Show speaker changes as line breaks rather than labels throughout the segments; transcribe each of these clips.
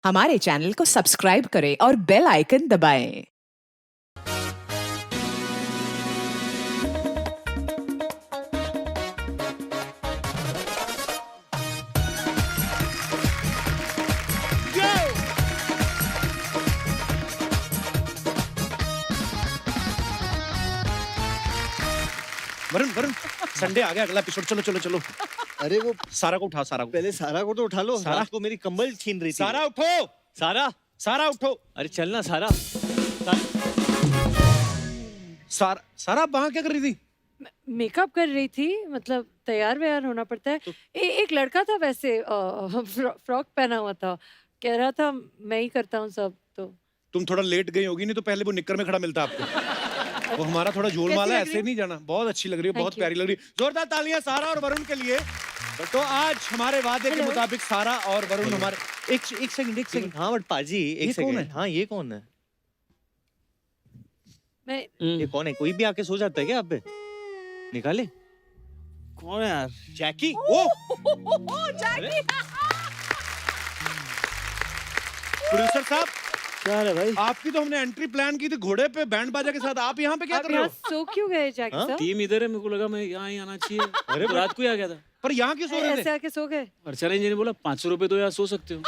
हमारे चैनल को सब्सक्राइब करें और बेल आइकन दबाएं।
वरुण वरुण संडे आ गया, अगला एपिसोड। चलो चलो चलो।
अरे वो
सारा को उठाओ, सारा को।
पहले सारा को तो उठा लो।
सारा?
रात को मेरी कंबल छीन रही थी।
सारा उठो,
सारा
सारा उठो।
अरे चलना सारा।
सारा सारा आप वहाँ क्या कर रही थी?
मेकअप कर रही थी, मतलब तैयार व्यार होना पड़ता है। एक लड़का था वैसे फ्रॉक पहना हुआ था, कह रहा था मैं ही करता हूँ सब। तो
तुम थोड़ा लेट गई होगी, नहीं तो पहले वो निक्कर में खड़ा मिलता आपको। वो हमारा थोड़ा झोलमाला है, ऐसे नहीं जाना। बहुत अच्छी लग रही है, बहुत प्यारी लग रही है। जोरदार तालियां सारा और वरुण के लिए। तो आज हमारे वादे के मुताबिक सारा और वरुण हमारे एक सेकंड।
हाँ बट पाजी एक सेकंड। हाँ ये कौन है?
मैं
ये कौन है? कोई भी आके सो जाता है क्या आप पे? निकाले। कौन है यार? जैकी।
ओ
जैकी।
प्रोड्यूसर साहब,
क्या है भाई?
आपकी तो हमने एंट्री प्लान की थी घोड़े पे बैंड बाजा के साथ, आप यहाँ पे क्या
आप
कर रहे
यहाँ
हो?
सो क्यों गए जैकी साहब?
टीम इधर है, मेरे को लगा मैं यहाँ ही आना चाहिए। अरे रात को ही आ गया था।
पर यहाँ क्यों सो रहे
ऐसे
थे?
आके सो गए?
अर्चना जी ने बोला 500 रुपए तो यहाँ सो सकते हो।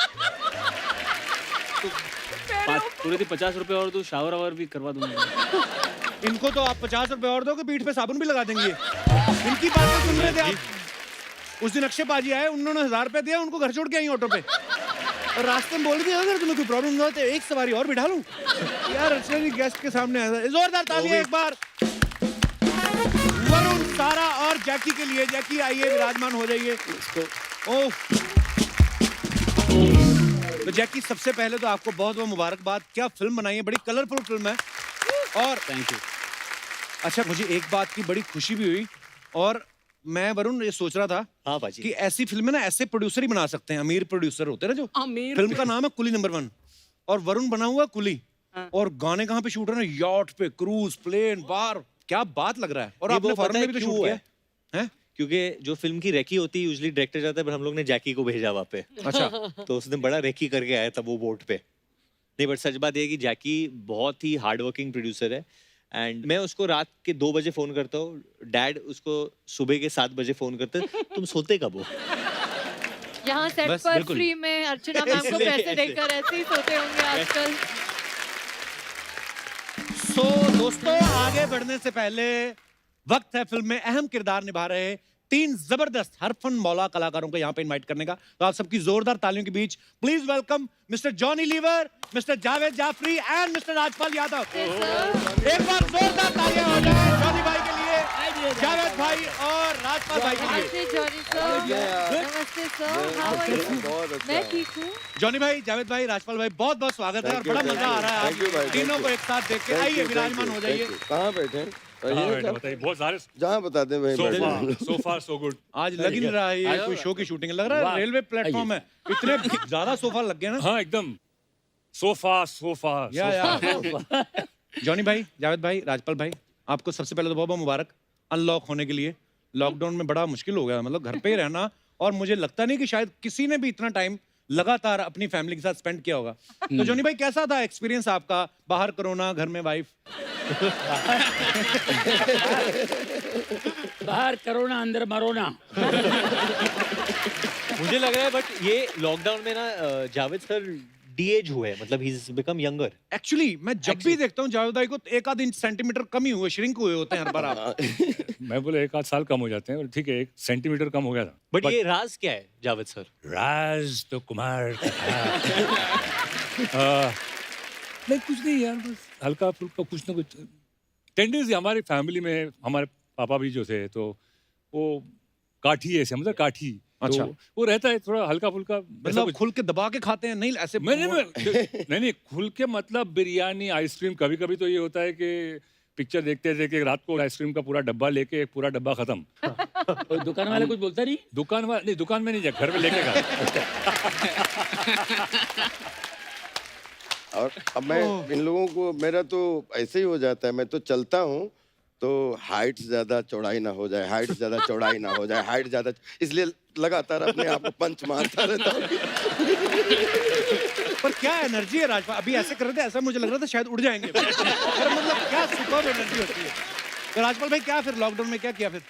पूरे 50 रुपए और तो शावर वावर भी करवा दूंगा।
इनको तो आप 50 रुपए और दोगे, पीठ पे साबुन भी लगा देंगे। इनकी बातें सुन रहे थे आप। उस दिन अक्षय बाजी आए, उन्होंने 1000 रुपए दिया, उनको घर छोड़ के आई ऑटो पे। और रास्ते में बोल दिया अगर तुम्हें कोई प्रॉब्लम हो तो एक सवारी और बिठा लूं। यार अर्चना जी गेस्ट के सामने ऐसा। जोरदार तालियां एक बार वरुण, सारा और जैकी के लिए। जैकी आइए, विराजमान हो जाइए। ओह तो जैकी, सबसे पहले तो आपको बहुत बहुत मुबारकबाद। क्या फिल्म बनाई है, बड़ी कलरफुल फिल्म है। और
थैंक यू।
अच्छा, मुझे एक बात की बड़ी खुशी भी हुई। और मैं वरुण ये सोच रहा था
हाँ पाजी
कि ऐसी फिल्में ना ऐसे प्रोड्यूसर ही बना सकते हैं, अमीर प्रोड्यूसर होते हैं ना जो। फिल्म का नाम है कुली नंबर 1 और वरुण बना हुआ कुली। और गाने कहाँ पे शूट है ना, यॉट पे, क्रूज, प्लेन, बार। क्या बात लग रहा है। और आपने फॉरेन में भी तो शूट किया है।
क्योंकि जो फिल्म की रेकी होती है यूजुअली डायरेक्टर जाता है, पर हम लोग ने जैकी को भेजा वहाँ पे।
अच्छा।
तो उसने बड़ा रेकी करके आया था वो बोट पे। नहीं बट सच बात ये है कि जैकी बहुत ही हार्ड वर्किंग प्रोड्यूसर है। एंड मैं उसको रात के 2 बजे फोन करता हूँ, डैड उसको सुबह के 7 बजे फोन करते हैं। तुम सोते कब हो?
यहाँ सेट
बस,
पर
बिल्कुल।
फ्री में अर्चना मैम को पैसे देकर ऐसे ही सोते होंगे आजकल।
सो दोस्तों, आगे बढ़ने से पहले वक्त है फिल्म में अहम किरदार निभा रहे 3 जबरदस्त हरफन मौला कलाकारों को यहाँ पे इनवाइट करने का। तो आप सबकी जोरदार तालियों के बीच please welcome mister Johnny Lever, mister Javed Jaffrey and mister Rajpal Yadav. एक बार जोरदार तालियां हो जाए जॉनी भाई के लिए, जावेद भाई और राजपाल भाई के लिए।
नमस्ते जॉनी सर। नमस्ते सर, हाउ आर यू? मैं ठीक हूँ।
जॉनी भाई, जावेद भाई, राजपाल भाई, बहुत बहुत स्वागत है और बड़ा मजा आ रहा है आज तीनों को एक साथ देख के। आइए विराजमान हो जाइए।
कहाँ बैठे?
बताइए, बहुत सारे।
जहाँ बता दें वहीं बैठे।
So far so good।
आज लग ही नहीं रहा है ये कोई शो की शूटिंग, लग रहा है रेलवे प्लेटफॉर्म है। इतने ज्यादा सोफा लग गए ना।
हाँ एकदम सोफा।
या जॉनी भाई, जावेद भाई, राजपाल भाई, आपको सबसे पहले तो बहुत बहुत मुबारक अनलॉक होने के लिए। लॉकडाउन में बड़ा मुश्किल हो गया, मतलब घर पे ही रहना। और मुझे लगता नहीं कि शायद किसी ने भी इतना टाइम लगातार अपनी फैमिली के साथ स्पेंड किया होगा। तो जॉनी भाई, कैसा था एक्सपीरियंस आपका? बाहर कोरोना, घर में वाइफ।
बाहर करोना अंदर मरोना।
मुझे लग रहा है बट ये लॉकडाउन में ना जावेद सर डी-एज हुए, मतलब he is become younger.
Actually मैं जब भी देखता हूँ जावेद भाई को, तो 1 आध इंच सेंटीमीटर कम ही हुए, श्रिंक हुए होते हैं हर बार आप।
मैं बोले 1 आध साल कम हो जाते हैं, और ठीक है 1 सेंटीमीटर कम हो गया था।
बट ये राज क्या है जावेद सर?
राज तो कुमार का था। नहीं कुछ नहीं यार, बस हल्का फुल्का कुछ ना कुछ टेंडेंसी हमारी फैमिली में। हमारे पापा भी जो थे तो वो काठी ऐसे, मतलब काठी।
अच्छा।
तो वो रहता है थोड़ा हल्का फुल्का,
मतलब खुल के दबा के खाते हैं? नहीं ऐसे
नहीं खुल के, मतलब बिरयानी, आइसक्रीम। कभी कभी तो ये होता है कि पिक्चर देखते देखते रात को आइसक्रीम का पूरा डब्बा लेके, एक पूरा डब्बा खत्म।
और दुकान वाले कुछ बोलता नहीं?
दुकान में नहीं जा, घर में लेके गया।
और अब मैं इन लोगों को, मेरा तो ऐसे ही हो जाता है। मैं तो चलता हूँ तो हाइट ज्यादा चौड़ाई ना हो जाए, हाइट ज्यादा चौड़ाई ना हो जाए, हाइट ज्यादा, इसलिए लगातार अपने आप को पंच मारता रहता हूँ।
पर क्या एनर्जी है राजपाल, अभी ऐसे कर रहे थे, ऐसा मुझे लग रहा था शायद उड़ जाएंगे पर मतलब क्या सुपर्ब एनर्जी होती है। तो राजपाल भाई क्या फिर लॉकडाउन में क्या किया फिर?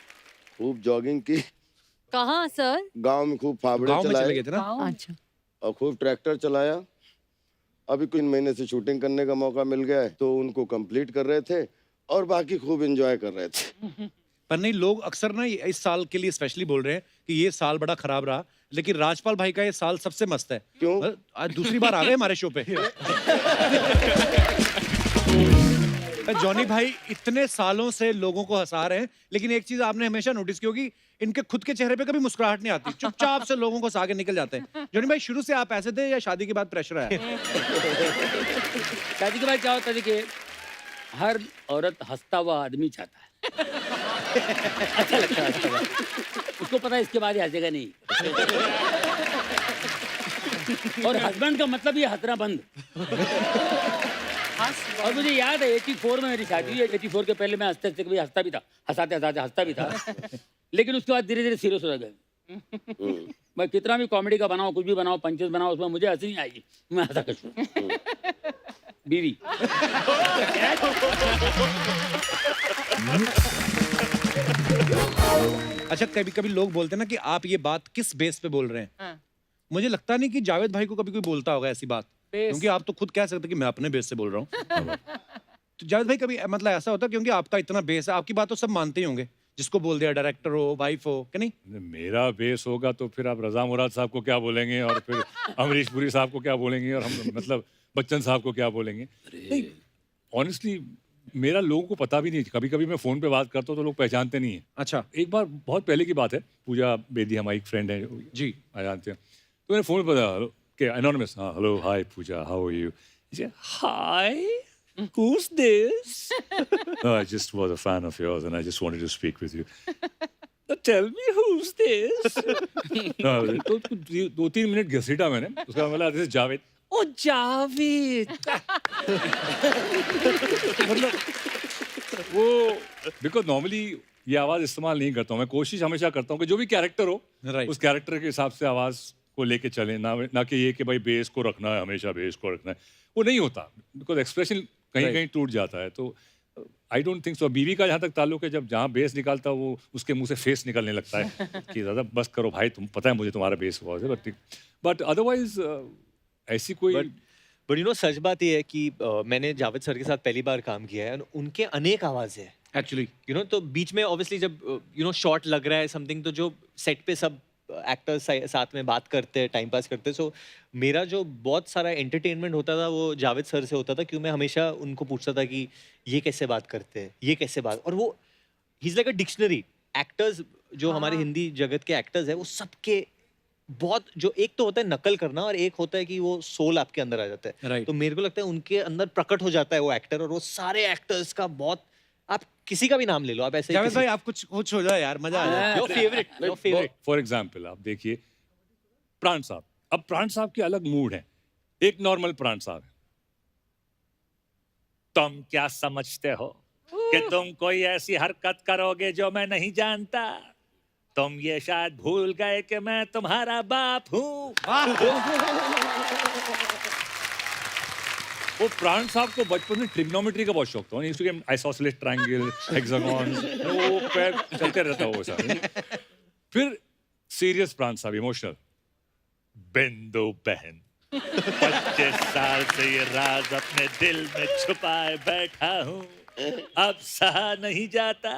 खूब जॉगिंग की,
कहाँ सर?
गांव में खूब फावड़े
गांव में चले
चलाए
गए थे ना?
अच्छा।
और खूब ट्रैक्टर चलाया। अभी कुछ महीने से शूटिंग करने का मौका मिल गया है तो उनको कंप्लीट कर रहे थे और बाकी खूब एंजॉय कर रहे थे।
पर नहीं, लोग अक्सर ना इस साल के लिए स्पेशली बोल रहे हैं कि ये साल बड़ा खराब रहा, लेकिन राजपाल भाई का ये साल सबसे मस्त है।
क्यों?
आज दूसरी बार आ गए हमारे शो पे। जॉनी भाई इतने सालों से लोगों को हंसा रहे हैं, लेकिन एक चीज आपने हमेशा नोटिस की होगी, इनके खुद के चेहरे पे कभी मुस्कुराहट नहीं आती, चुपचाप से लोगों को हंसा के निकल जाते हैं। जॉनी भाई शुरू से आप ऐसे थे या शादी के बाद प्रेशर आया?
शादी के बाद क्या होता है, देखिए हर औरत हंसता हुआ आदमी चाहता है। अच्छा लगता है हंसता हुआ। उसको पता है इसके बाद ये हंसेगा नहीं। और हस्बैंड का मतलब ये हंसना बंद। और मुझे याद है 84 में मेरी शादी हुई है। 84 के पहले मैं हंसते हंसते कभी हंसता भी था, हंसाते हंसाते हंसता भी था, लेकिन उसके बाद धीरे धीरे सीरियस हो गए। मैं कितना भी कॉमेडी का बनाऊं, कुछ भी बनाऊं, पंचेस बनाऊं, उसमें मुझे हंसी नहीं आएगी, मैं हंसा कर छोड़ूं। बीवी
अच्छा, कभी कभी लोग बोलते हैं ना कि आप ये बात किस बेस पे बोल रहे हैं। मुझे लगता नहीं कि जावेद भाई को कभी कोई बोलता होगा ऐसी बात, क्योंकि आप तो खुद कह सकते कि मैं अपने बेस से बोल रहा हूँ। तो जावेद भाई कभी मतलब ऐसा होता है, क्योंकि आपका इतना बेस है, आपकी बात तो सब मानते ही होंगे, जिसको बोल दिया, डायरेक्टर हो, वाइफ हो, कि नहीं?
मेरा बेस होगा तो फिर आप रजा मुराद साहब को क्या बोलेंगे, और फिर अमरीश पुरी साहब को क्या बोलेंगे, और हम मतलब बच्चन साहब को क्या बोलेंगे। नहीं, ऑनेस्टली मेरा लोगों को पता भी नहीं। कभी कभी मैं फोन पे बात करता हूँ तो लोग पहचानते नहीं है।
अच्छा।
एक बार बहुत पहले की बात है, पूजा बेदी हमारी एक फ्रेंड है
जी,
आ जानते हैं, तो मैंने फोन पे बताया कि एनोनिमस, हाँ hello hi Pooja, how are you? Hi, who's this? No, I just was a fan of yours and I just wanted to speak with you. Tell me who's this? No, तो 2-3 minute घसीटा मैंने, उसका बोला this is Javed. ओ जावेद। मतलब वो because normally ये आवाज इस्तेमाल नहीं करता हूँ मैं। कोशिश हमेशा करता हूँ कि जो भी कैरेक्टर हो,
Right.
उस कैरेक्टर के हिसाब से आवाज को लेके चले, ना कि ये कि भाई बेस को रखना है, हमेशा बेस को रखना है, वो नहीं होता, बिकॉज एक्सप्रेशन कहीं कहीं टूट जाता है। तो आई डोंट थिंक सो। बीवी का जहाँ तक ताल्लुक है, जब जहाँ बेस निकालता है वो उसके मुंह से फेस निकलने लगता है कि दादा बस करो भाई, तुम पता है मुझे तुम्हारा बेस बहुत है, बट अदरवाइज ऐसी कोई
बट यू नो सच बात ये है कि मैंने जावेद सर के साथ पहली बार काम किया है, उनके अनेक आवाज़ है
एक्चुअली,
यू नो। तो बीच में ऑब्वियसली जब यू नो शॉट लग रहा है समथिंग, तो जो सेट पे सब एक्टर्स साथ में बात करते हैं, टाइम पास करते हैं, सो मेरा जो बहुत सारा एंटरटेनमेंट होता था वो जावेद सर से होता था, क्यों मैं हमेशा उनको पूछता था कि ये कैसे बात करते हैं, ये कैसे बात, और वो he is like a dictionary. Actors जो हमारे हिंदी जगत के एक्टर्स है, वो सबके बहुत, जो एक तो होता है नकल करना और एक होता है कि वो सोल आपके अंदर आ जाता है।
Right.
तो मेरे को लगता है उनके अंदर प्रकट हो जाता है वो एक्टर, और वो सारे एक्टर्स का बहुत, आप किसी का भी नाम ले लो, आप ऐसे
जावेद भाई आप कुछ हो जाए यार, मजा आ जाए।
योर फेवरेट
फॉर एग्जाम्पल आप देखिए प्राण साहब। अब प्राण साहब के अलग मूड है, एक नॉर्मल प्राण साहब है। तुम क्या समझते हो कि तुम कोई ऐसी हरकत करोगे जो मैं नहीं जानता? तुम ये शायद भूल गए कि मैं तुम्हारा बाप हूँ। वो प्राण साहब को बचपन में ट्रिग्नोमेट्री का बहुत शौक था, आइसोसेलेस ट्रायंगल, हेक्सागन, वो पैर चलते रहता वो साहब। फिर सीरियस प्राण साहब, इमोशनल, बिंदु बहन 25 साल से ये राज अपने दिल में छुपाए बैठा हूँ, अब सहा नहीं जाता।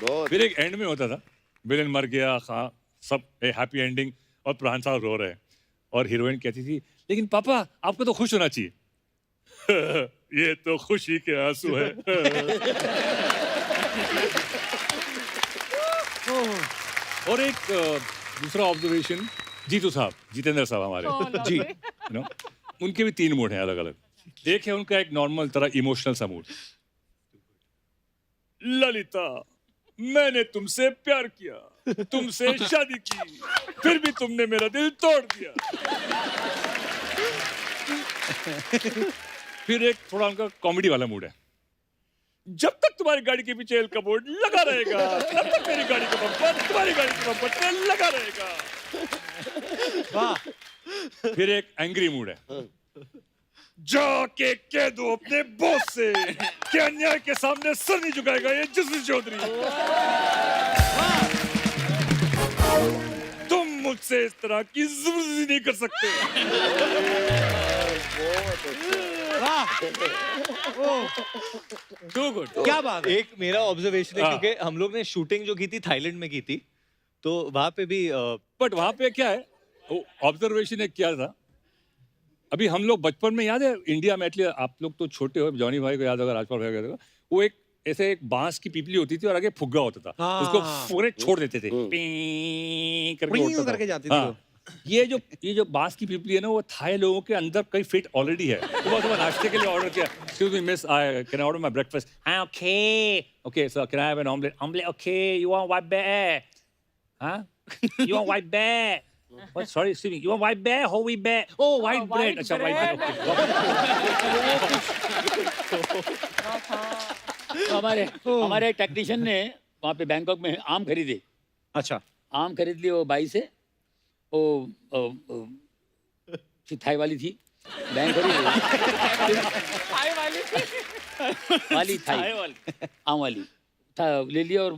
बहुत।
फिर एक एंड में होता था, विलेन मर गया, सब हैप्पी एंडिंग, और प्राण साहब रो रहे हैं, और हीरोइन कहती थी लेकिन पापा आपको तो खुश होना चाहिए। ये तो खुशी के आंसू है। और एक दूसरा ऑब्जर्वेशन, जीतू साहब, जितेंद्र साहब हमारे जी, यू नो, उनके भी 3 मूड हैं अलग अलग। एक है उनका एक नॉर्मल तरह इमोशनल सा मूड, ललिता मैंने तुमसे प्यार किया, तुमसे शादी की, फिर भी तुमने मेरा दिल तोड़ दिया। फिर एक थोड़ा उनका कॉमेडी वाला मूड है, जब तक तुम्हारी गाड़ी के पीछे एल कपूर लगा रहेगा, तब तक मेरी गाड़ी का बम्पर तुम्हारी गाड़ी के बम्पर पे लगा रहेगा।
वाह।
फिर एक एंग्री मूड है, जाके कह दो अपने बॉस से कि अन्याय के सामने सर नहीं झुकाएगा ये जस्टिस चौधरी। तुम मुझसे इस तरह की जबरदस्ती नहीं कर सकते।
वाह।
Too good.
क्या बात है।
एक मेरा ऑब्जर्वेशन है
हाँ।
क्योंकि हम लोग ने शूटिंग जो की थी थाईलैंड में की थी, तो वहां पे भी
बट वहां पे क्या है, ऑब्जर्वेशन एक क्या था, अभी हम लोग बचपन में याद है इंडिया में, एटलीस्ट आप लोग तो छोटे हो, जॉनी भाई को याद होगा, राजपाल भाई को याद होगा, वो एक ऐसे एक बांस की पीपली होती थी और आगे फुग्गा होता था,
हाँ।
उसको पूरे छोड़ देते थे, पीं करके
पीं
उड़ता था।
करके जाती थी
हाँ।
वो।
ये जो बांस की पीपली है ना, वो थाई लोगों के अंदर कई फिट ऑलरेडी है। सुबह सुबह नाश्ते के लिए ऑर्डर किया, excuse me miss, I can order my breakfast, हाँ okay okay sir, can I have an omelette, okay, you want white bread, हाँ you want white bread, what, sorry excuse me, you want white bear, whole wheat bear, oh white bread, अच्छा white bread,
तो हमारे technician ने वहाँ पे Bangkok में आम खरीदे,
अच्छा।
आम खरीद लिए वो बाई से, वो थाई वाली थी, बैंक खरीद वाली थाई आम वाली था, ले लिया और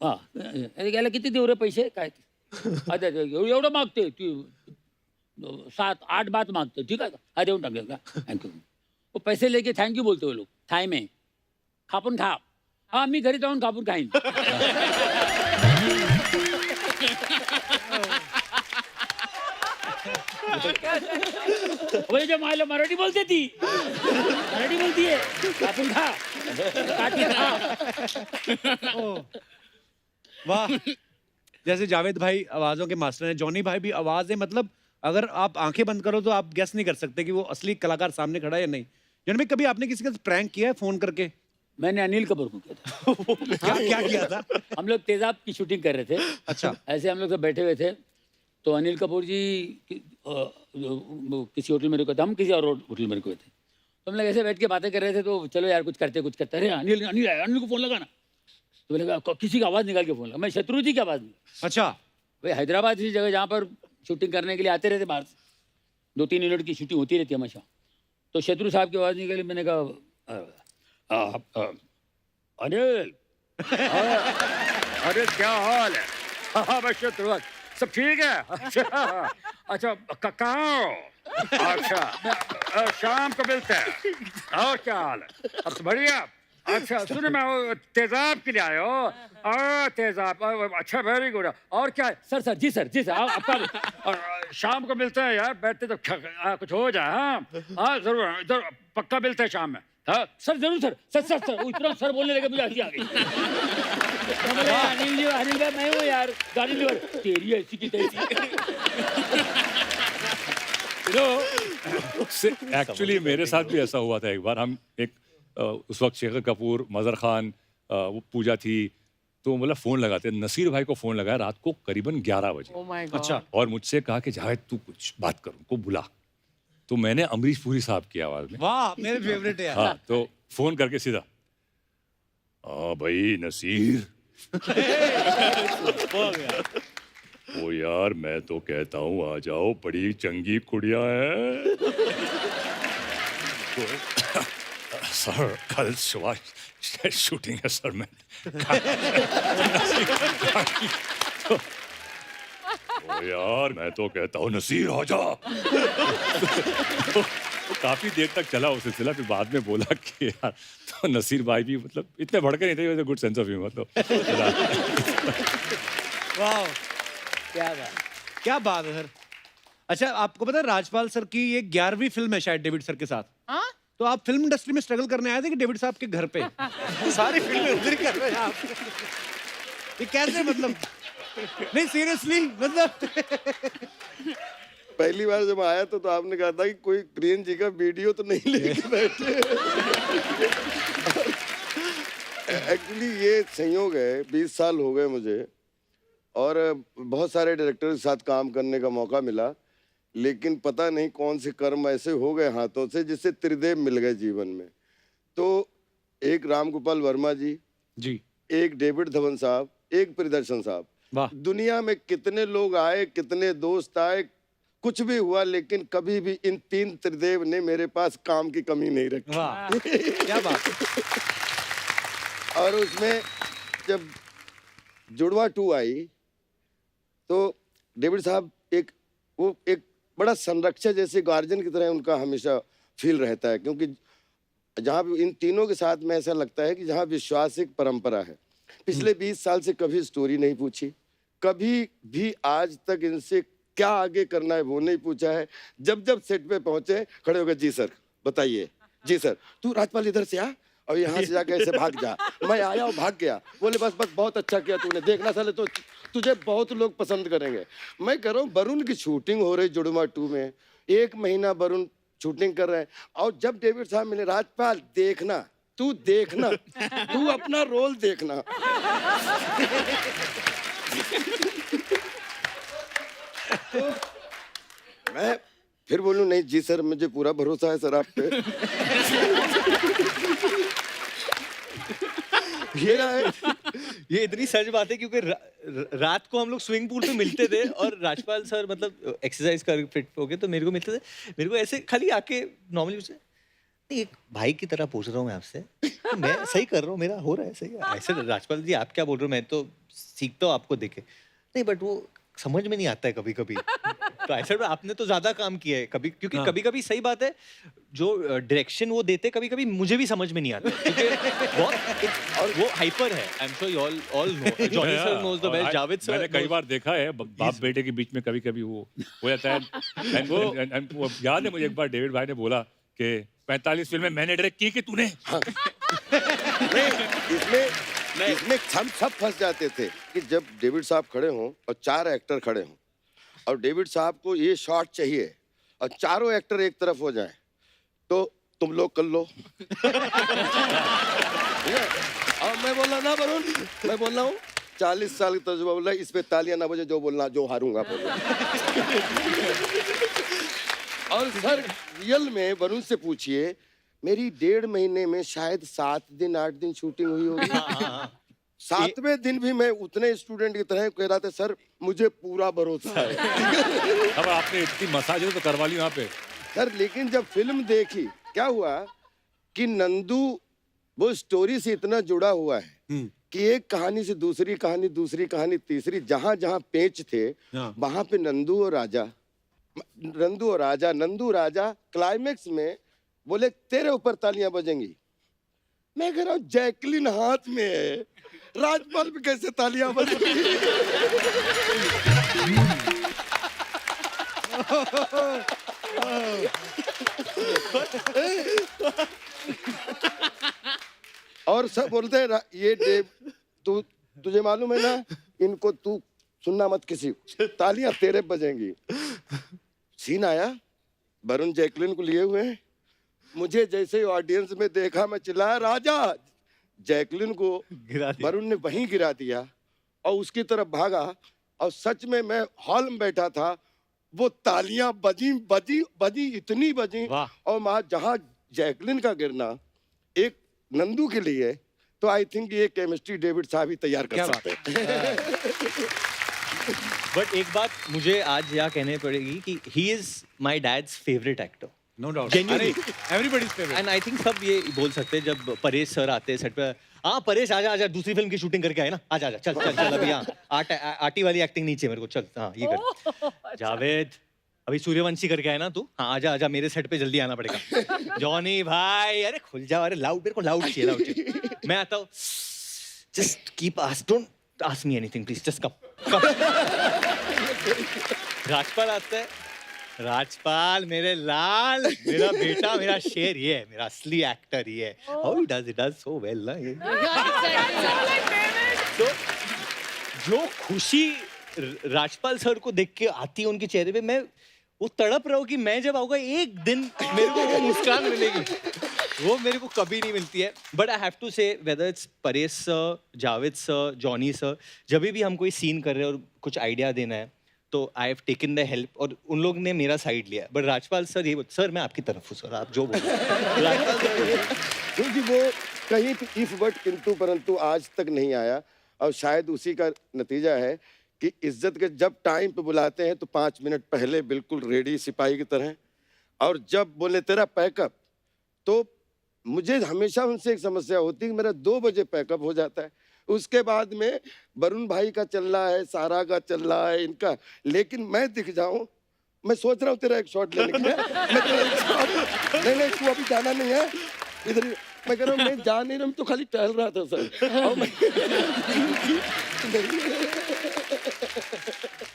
हाँ गेला किती देऊ रे पैसे काय अच्छा एवढं मागते 7-8 बात मागते, ठीक आहे का, हा देऊन टाकले का, थँक्यू। वो पैसे लेके थँक्यू बोलते वो लोग थाई में, खापून खा, हाँ मी घरी जाऊन खापून खाईन। वही जो मायला मराठी बोलते थी, मराठी बोलती है, खापून खा, काटी खा।
वाह। जैसे जावेद भाई आवाजों के मास्टर हैं, जॉनी भाई भी आवाज है, मतलब अगर आप आंखें बंद करो तो आप गेस नहीं कर सकते कि वो असली कलाकार सामने खड़ा है या नहीं। जॉनी भाई, कभी आपने किसी का प्रैंक किया है फोन करके?
मैंने अनिल कपूर को किया था।
क्या किया था?
हम लोग तेजाब की शूटिंग कर रहे थे,
अच्छा।
ऐसे हम लोग सब बैठे हुए थे, तो अनिल कपूर जी किसी होटल में रुके थे, हम किसी और होटल में रुके थे, तो हम लोग ऐसे बैठ के बातें कर रहे थे, तो चलो यार कुछ करते, अरे अनिल अनिल अनिल को फोन लगा ना, तो मैंने कहा किसी की आवाज़ निकाल के फोन लगा, मैं शत्रु जी की आवाज़ में,
अच्छा।
भाई हैदराबाद जैसी जगह जहाँ पर शूटिंग करने के लिए आते रहते बाहर से, 2-3 मिनट की शूटिंग होती रहती है हमेशा, तो शत्रु साहब की आवाज़ निकली, मैंने कहा अनिल, अरे क्या हाल है, हाँ बस शत्रु सब ठीक है, अच्छा कहाँ हो, अच्छा शाम को मिलते हैं, और क्या हाल है, अब तो बढ़िया, अच्छा सुने मैं वो तेजाब के लिए आया हो, तेजाब, अच्छा वेरी गुड, और क्या सर जी सर आपका शाम को मिलते हैं यार, बैठते तो कुछ हो जाए, हाँ जरूर पक्का मिलते हैं शाम में, हाँ सर जरूर सर इतना सर बोलने लगे मुझे हंसी आ गई। अनिल भाई मैं हूँ यार, गाड़ी लीवर तेरी ऐसी की तैसी।
एक्चुअली मेरे साथ भी ऐसा हुआ था एक बार, हम एक उस वक्त शेखर कपूर, मजहर खान, वो पूजा थी, तो मतलब फ़ोन लगाते, नसीर भाई को फ़ोन लगाया रात को करीबन 11 बजे।
Oh my God.
अच्छा।
और मुझसे कहा कि जावेद तू कुछ बात कर, उनको बुला, तो मैंने अमरीश पुरी साहब की आवाज़ में,
वाह, मेरे फेवरेट है यार।
हाँ, तो फ़ोन करके सीधा, हाँ भाई नसीर, ओ यार मैं तो कहता हूँ आ जाओ, बड़ी चंगी कुड़िया है। तो, सर कल सुबह शूटिंग है सर, मैं ओ यार मैं तो कहता हूँ नसीर आ जा। तो काफी देर तक चला वो सिलसिला, फिर बाद में बोला कि यार, तो नसीर भाई भी मतलब इतने भड़के नहीं थे, वैसे गुड सेंस ऑफ ह्यूमर, तो
वाह,
क्या बात
क्या बात है सर। अच्छा, आपको पता है राजपाल सर की ये 11वीं फिल्म है शायद डेविड सर के साथ।
हाँ?
तो आप फिल्म इंडस्ट्री में स्ट्रगल करने आए थे कि डेविड साहब के घर पे? सारी फिल्में उधर ही कर रहे हैं आप। ये कैसे, मतलब नहीं सीरियसली, मतलब
पहली बार जब आया तो आपने कहा था कि कोई प्रियन जी का वीडियो तो नहीं लेके बैठे। एक्चुअली ये संयोग है, 20 साल हो गए मुझे और बहुत सारे डायरेक्टर के साथ काम करने का मौका मिला, लेकिन पता नहीं कौन से कर्म ऐसे हो गए हाथों से जिससे त्रिदेव मिल गए जीवन में। तो एक रामगोपाल वर्मा जी,
जी
एक डेविड धवन साहब, एक प्रियदर्शन साहब।
वाह
दुनिया में कितने लोग आए, कितने दोस्त आए, कुछ भी हुआ, लेकिन कभी भी इन तीन त्रिदेव ने मेरे पास काम की कमी नहीं रखी।
वाह क्या बात है।
और उसमें जब जुड़वा 2 आई तो डेविड साहब वो एक बड़ा संरक्षक जैसे गार्जियन की तरह उनका हमेशा फील रहता है, क्योंकि जहाँ भी इन तीनों के साथ में ऐसा लगता है कि जहाँ विश्वास एक परंपरा है। पिछले 20 साल से कभी स्टोरी नहीं पूछी, कभी भी आज तक इनसे क्या आगे करना है वो नहीं पूछा है। जब जब सेट पे पहुंचे खड़े हो गए, जी सर बताइए, जी सर तू राजपाल इधर से आ और यहाँ से जाके ऐसे भाग जा। मैं आया और भाग गया। बोले बस बस बहुत अच्छा किया तूने, देखना साले तो तुझे बहुत लोग पसंद करेंगे। मैं कह रहा हूँ वरुण की शूटिंग हो रही जुड़वा 2 में, 1 महीना वरुण शूटिंग कर रहे हैं, और जब डेविड साहब मिले, राजपाल देखना, तू देखना, तू अपना रोल देखना। तो मैं फिर बोलूं, नहीं जी सर मुझे पूरा भरोसा है सर आप पे।
ये इतनी सच बात है क्योंकि रात को हम लोग स्विमिंग पूल पे मिलते थे और राजपाल सर मतलब एक्सरसाइज कर फिट हो गए तो मेरे को मिलते थे। मेरे को ऐसे खाली आके नॉर्मली उससे नहीं, एक भाई की तरह पूछ रहा हूँ मैं आपसे, तो मैं सही कर रहा हूँ, मेरा हो रहा है सही है। ऐसे राजपाल जी आप क्या बोल रहे हो, मैं तो सीखता हूँ आपको देखे। नहीं बट वो समझ में नहीं आता है कभी कभी। तो ऐसे आपने तो ज्यादा काम किया है कभी, क्योंकि
हाँ।
कभी कभी सही बात है जो डायरेक्शन वो देते कभी कभी मुझे भी समझ में नहीं आता, क्योंकि और वो हाइपर है। I am sure you all know, Johnny sir knows the
और
बेस्ट, जावेद सर
मैंने कई बार देखा है बाप बेटे के बीच में कभी कभी वो हो जाता है। And वो याद है मुझे एक बार डेविड भाई ने बोला कि 45 फिल्में मैंने डायरेक्ट की कि तूने।
नहीं, इसमें हम सब फंस जाते थे कि जब डेविड साहब खड़े हों और 4 एक्टर खड़े हों और डेविड साहब को ये शॉट चाहिए और चारों एक्टर एक तरफ हो जाएं, तो तुम लोग कर लो। ठीक है? और मैं बोल रहा ना वरुण, मैं बोल रहा हूँ 40 साल का तजुर्बा, बोल रहा इस पे तालियां ना बजे, जो बोलना जो हारूंगा बोलना। और सर रियल में वरुण से पूछिए, मेरी 1.5 महीने में शायद 7 दिन 8 दिन शूटिंग हुई होगी। 7वें दिन भी मैं उतने स्टूडेंट की तरह कह रहा था, सर मुझे पूरा भरोसा है।
अब आपने इतनी मसाज तो करवा ली वहाँ पे।
सर लेकिन जब फिल्म देखी, क्या हुआ कि नंदू वो स्टोरी से इतना जुड़ा हुआ है कि एक कहानी से दूसरी कहानी, दूसरी कहानी तीसरी, जहां जहां पेच थे वहां पे नंदू और राजा क्लाइमेक्स में बोले तेरे ऊपर तालियां बजेंगी। मैं कह रहा हूँ जैकलिन हाथ में है, राजपाल पे कैसे तालियां बजेंगी? और सब बोलते हैं ये डेव तुझे मालूम है ना, इनको तू सुनना मत किसी को, तालियां तेरे बजेंगी। सीन आया, वरुण जैकलिन को लिए हुए हैं, मुझे जैसे ही ऑडियंस में देखा मैं चिल्लाया राजा, जैकलिन को वरुण ने वहीं गिरा दिया और उसकी तरफ भागा। और सच में मैं हॉल में बैठा था, वो तालियां बजी इतनी बजी, और जहां जैकलिन का गिरना एक नंदू के लिए, तो आई थिंक ये केमिस्ट्री डेविड साहब ही तैयार कर सकते हैं।
बट एक बात मुझे आज यहाँ कहने पड़ेगी कि he is my dad's favourite actor,
no doubt,
everybody's favourite. And I think सब ये बोल सकते हैं जब परेश सर आते हैं सेट पे, हाँ परेश आजा दूसरी फिल्म की शूटिंग करके आए ना, आजा चल अभी यहाँ आटी वाली एक्टिंग नीचे मेरे को, चल हाँ ये कर। जावेद अभी सूर्यवंशी करके आए ना तू, हाँ आजा मेरे सेट पे जल्दी आना पड़ेगा। जॉनी भाई अरे खुल जा, अरे लाउड, मेरे को लाउड चाहिए। मैं आता हूँ, just keep don't ask me anything please, just come. Rajpal आता है, राजपाल मेरे लाल, मेरा बेटा, मेरा शेर, ये है मेरा असली एक्टर, ये है। How he does so well ना ये। तो जो खुशी राजपाल सर को देख के आती है उनके चेहरे पे, मैं वो तड़प रहा हूँ कि मैं जब आऊंगा एक दिन मेरे को वो मुस्कान मिलेगी, वो मेरे को कभी नहीं मिलती है। बट आई हैव टू से whether it's Paresh sir, Javed sir, Johnny sir, जब भी हम कोई सीन कर रहे हैं और कुछ आइडिया देना है तो I have taken the help, और उन लोग ने मेरा साइड लिया। बट राजपाल सर ये सर मैं आपकी तरफ हूँ सर, आप जो बोलो।
क्योंकि वो कहीं भी इफ बट किंतु परंतु आज तक नहीं आया, और शायद उसी का नतीजा है कि इज्जत के जब टाइम पे बुलाते हैं तो 5 मिनट पहले बिल्कुल रेडी सिपाही की तरह, और जब बोले तेरा पैकअप, तो मुझे हमेशा उनसे एक समस्या होती है कि मेरा 2 बजे पैकअप हो जाता है। उसके बाद में वरुण भाई का चल रहा है, सारा का चल रहा है, इनका, लेकिन मैं दिख जाऊं, मैं सोच रहा हूँ तेरा एक शॉट लेने के लिए, मैं तेरा एक शॉट, नहीं तू अभी जाना नहीं है इधर ही। मैं कह रहा हूँ मैं जा नहीं रहा हूँ, तो खाली टहल रहा था सर। और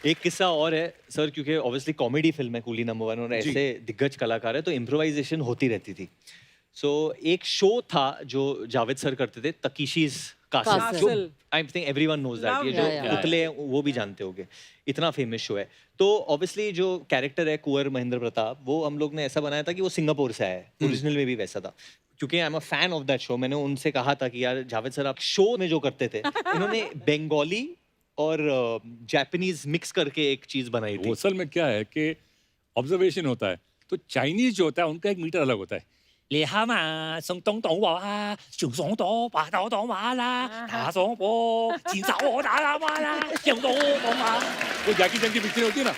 एक किस्सा और है सर, क्योंकि ऑब्वियसली कॉमेडी फिल्म है कूली नंबर 1 और ऐसे दिग्गज कलाकार है तो इम्प्रोवाइजेशन होती रहती थी। सो एक शो था जो जावेद सर करते थे, तकीशीज कासल, जो I think everyone knows that, ये जो पुतले हैं वो भी जानते होंगे, इतना फेमस शो है। तो ऑब्वियसली जो कैरेक्टर है कुंवर महेंद्र प्रताप, वो हम लोग ने ऐसा बनाया था कि वो सिंगापुर से आया है, ओरिजिनल में भी वैसा था। क्योंकि I am a fan of that show, मैंने उनसे कहा था कि यार जावेद सर आप शो में जो करते थे, इन्होंने बंगाली और जापानीज मिक्स करके एक चीज बनाई थी।
वो असल में क्या है कि ऑब्जर्वेशन होता है, तो चाइनीज जो होता है उनका एक मीटर अलग होता है। वो जैकी चैन की पिक्चर होती है ना,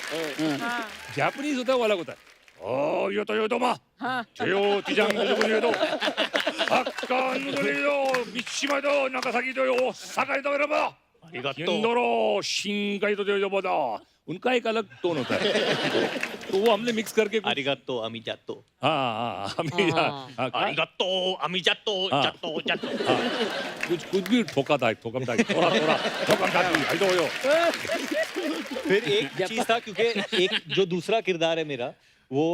जापानीज होता है वो अलग होता है। ओ यो तो मा 제요 디장 누구도 아까 누구도 미치마도 나가사기도요 사가이도 여러분 인도로 신가이도 여러분, उनका एक अलग टोन होता है। तो वो हमने मिक्स करके
आरिगातो अमिजातो,
आरिगातो
अमिजातो जातो जातो,
कुछ भी ठोका था थोड़ा ठोकम था आइदोयो।
फिर एक चीज था, क्योंकि एक जो दूसरा किरदार है मेरा, वो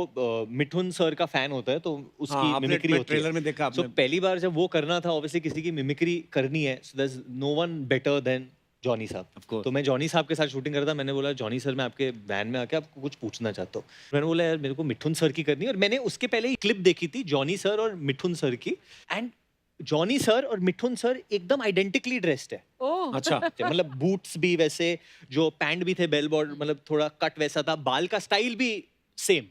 मिठुन सर का फैन होता है, तो उसकी मिमिक्री होती है।
ट्रेलर में देखा आपने।
So, पहली बार जब वो करना था, ऑब्वियसली किसी की मिमिक्री करनी है, so there is no one better than Johnny साहब। तो मैं जॉनी साहब के साथ शूटिंग कर रहा था, मैंने बोला जॉनी सर मैं आपके वैन में आके आपको कुछ पूछना चाहता हूँ। मैंने बोला यार मेरे को मिठुन सर की करनी है, और मैंने उसके पहले ही क्लिप देखी थी जॉनी सर और मिठुन सर की, एंड जॉनी सर और मिठुन सर एकदम आइडेंटिकली ड्रेस्ड है।
अच्छा,
मतलब बूट्स भी वैसे, जो पैंट भी थे बेल बॉर्डर, मतलब थोड़ा कट वैसा था, बाल का स्टाइल भी सेम।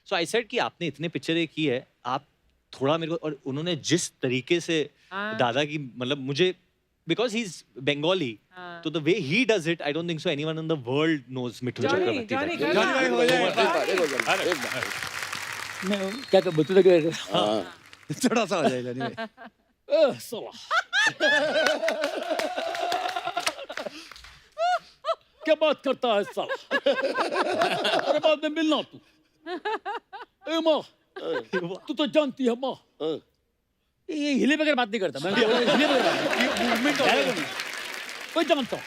सो आई सेड कि आपने इतने पिक्चरें की है, आप थोड़ा मेरे को, और उन्होंने जिस तरीके से दादा की, मतलब मुझे, बिकॉज ही इज बंगाली, तो the way he does it, I don't think so anyone in the world knows Mithun Chakraborty.
मैं क्या बता क्या
थोड़ा सा हो जाएगा नहीं।
क्या बात करता है साला? अरे बाद में मिलना तू। ए माँ, तू तो जानती है माँ, ये हिले बगैर बात नहीं करता मैं, हिले बगैर मूवमेंट मैं जानता हूँ,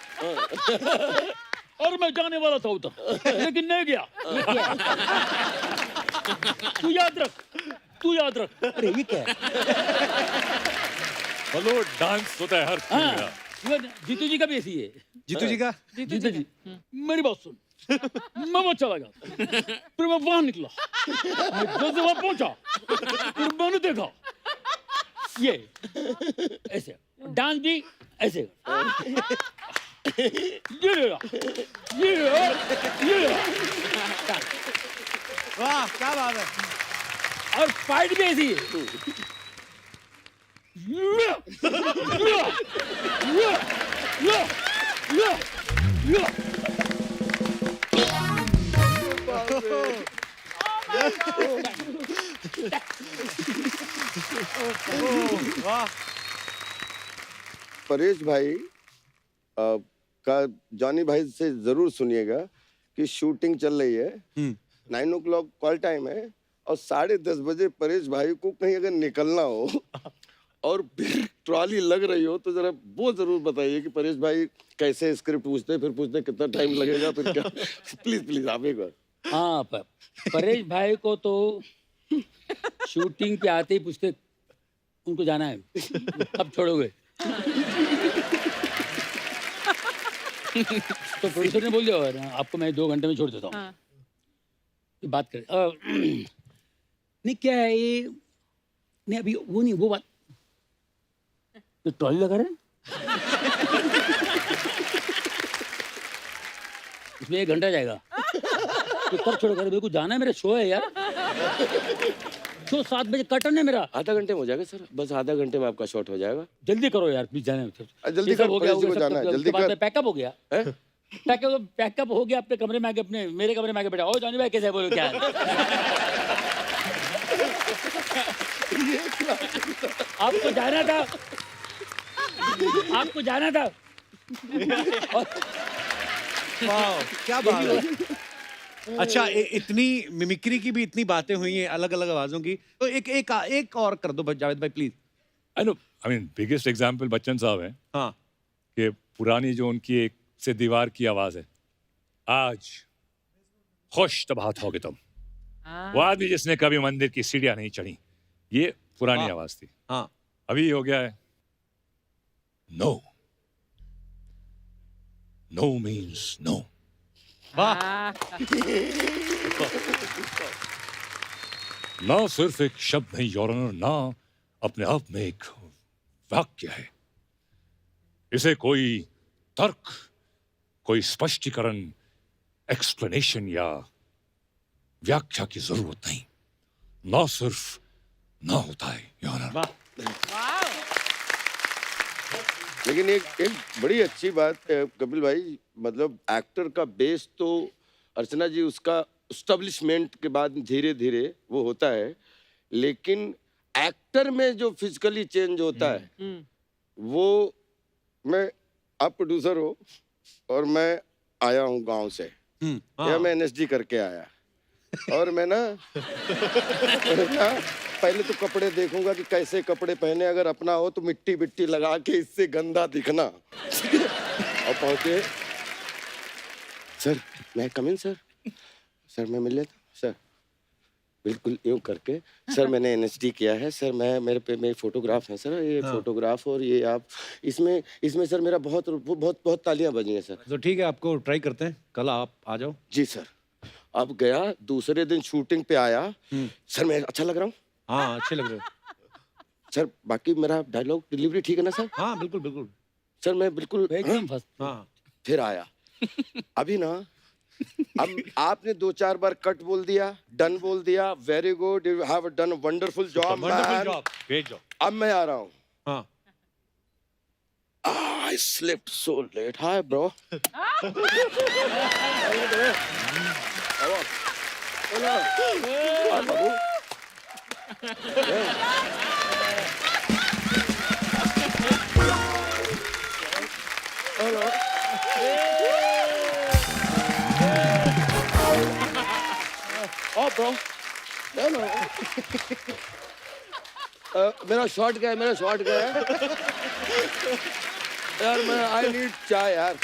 और मैं जाने वाला था उधर, लेकिन नहीं गया। तू याद रख। अरे ये क्या है?
हेलो डांस होता है हर फिल्म में।
जीतू जी का भी ऐसी है।
जीतू जी का?
जीतू जी मेरी बात सुन, मैं वहां चला गया, फिर मैं वहां निकला, मैं जैसे वहां पहुंचा, फिर मैंने देखा ये ऐसे डांस भी ऐसे, ये
वाह क्या बात है।
और फाइट भी ऐसी है।
परेश भाई का जॉनी भाई से जरूर सुनिएगा कि शूटिंग चल रही है, 9 o'clock कॉल टाइम है, और 10:30 बजे परेश भाई को कहीं अगर निकलना हो और फिर ट्रॉली लग रही हो, तो जरा वो जरूर बताइए कि परेश भाई कैसे स्क्रिप्ट पूछते, फिर पूछते कितना टाइम लगेगा, फिर क्या। प्लीज आप एक बार।
हाँ, परेश भाई को तो शूटिंग के आते ही पूछते उनको जाना है, कब छोड़ोगे? तो प्रोड्यूसर ने बोल दिया आपको मैं 2 घंटे में छोड़ देता हूँ। ये बात करें नहीं, क्या है ये, नहीं अभी वो नहीं, वो बात तो ट्रॉली लगा रहे हैं, इसमें 1 घंटा जाएगा, तो कब छोड़ोगे? मेरे को जाना है, मेरा शो है यार। शो 7 बजे कर्टन है मेरा।
आधा घंटे में हो जाएगा सर, बस आधा घंटे में आपका शॉट हो जाएगा।
जल्दी करो यार, प्लीज जाना है।
जल्दी
ये सब
कर,
हो गया,
पुलिस को जाना है, जल्दी कर।
पैकअप हो गया,
हैं?
पैकअप हो गया, अपने कमरे में आके, अपने मेरे कमरे में आके बैठा। ओ जॉनी भाई कैसे है, बोलो क्या है? आपको जाना था, आपको जाना था।
वाह, क्या बात है। अच्छा, इतनी मिमिक्री की भी इतनी बातें हुई हैं, अलग अलग आवाजों की, तो एक और कर दो जावेद भाई please.
I know, I mean biggest example Bachchan साहब हैं
हाँ,
कि पुरानी जो उनकी एक से दीवार की आवाज है, आज खुश तबाहत होगे तुम, वो आदमी जिसने कभी मंदिर की सीढ़ियां नहीं चढ़ी, ये पुरानी
वाह।
आवाज थी।
हाँ,
अभी हो गया है नो, नो मीन्स नो।
वाह,
ना सिर्फ एक शब्द नहीं योर ऑनर, ना अपने आप में एक वाक्य है। इसे कोई तर्क, कोई स्पष्टीकरण, एक्सप्लेनेशन या व्याख्या की जरूरत नहीं, ना सिर्फ ना होता है योर ऑनर।
लेकिन एक बड़ी अच्छी बात कपिल भाई, मतलब एक्टर का बेस तो अर्चना जी उसका एस्टेब्लिशमेंट के बाद धीरे धीरे वो होता है, लेकिन एक्टर में जो फिजिकली चेंज होता है वो, मैं, आप प्रोड्यूसर हो और मैं आया हूँ गांव से, या मैं एनएसडी करके आया, और मैं ना पहले तो कपड़े देखूंगा कि कैसे कपड़े पहने, अगर अपना हो तो मिट्टी बिट्टी लगा के इससे गंदा दिखना। और पहुंचे, सर मैं कम इन सर, सर मैं मिल लेता हूँ सर, बिल्कुल यूं करके, सर मैंने एनएसडी किया है सर, मैं मेरे पे मेरे फोटोग्राफ हैं सर, ये फोटोग्राफ, और ये आप इसमें सर मेरा बहुत बहुत बहुत तालियां बजी हैं सर।
तो ठीक है, आपको ट्राई करते हैं, कल आप आ जाओ।
जी सर। अब गया, दूसरे दिन शूटिंग पे आया, सर मैं अच्छा लग रहा हूँ?
हाँ, अच्छे लग रहे हो
सर, बाकी मेरा डायलॉग डिलीवरी ठीक है ना सर?
हाँ, बिल्कुल बिल्कुल
सर मैं बिल्कुल
एकदम फर्स्ट।
हाँ,
फिर आया, अभी ना, अब आपने 2-4 बार कट बोल दिया, डन बोल दिया, very good, you have done wonderful job man,
great job.
अब मैं आ रहा हूँ,
हाँ,
I slept so late. Hi, bro. Hi, babu. Hello. Oh, bro. Hello. मेरा शॉट गया, मेरा शॉट गया यार, मैं आई नीड चाय यार,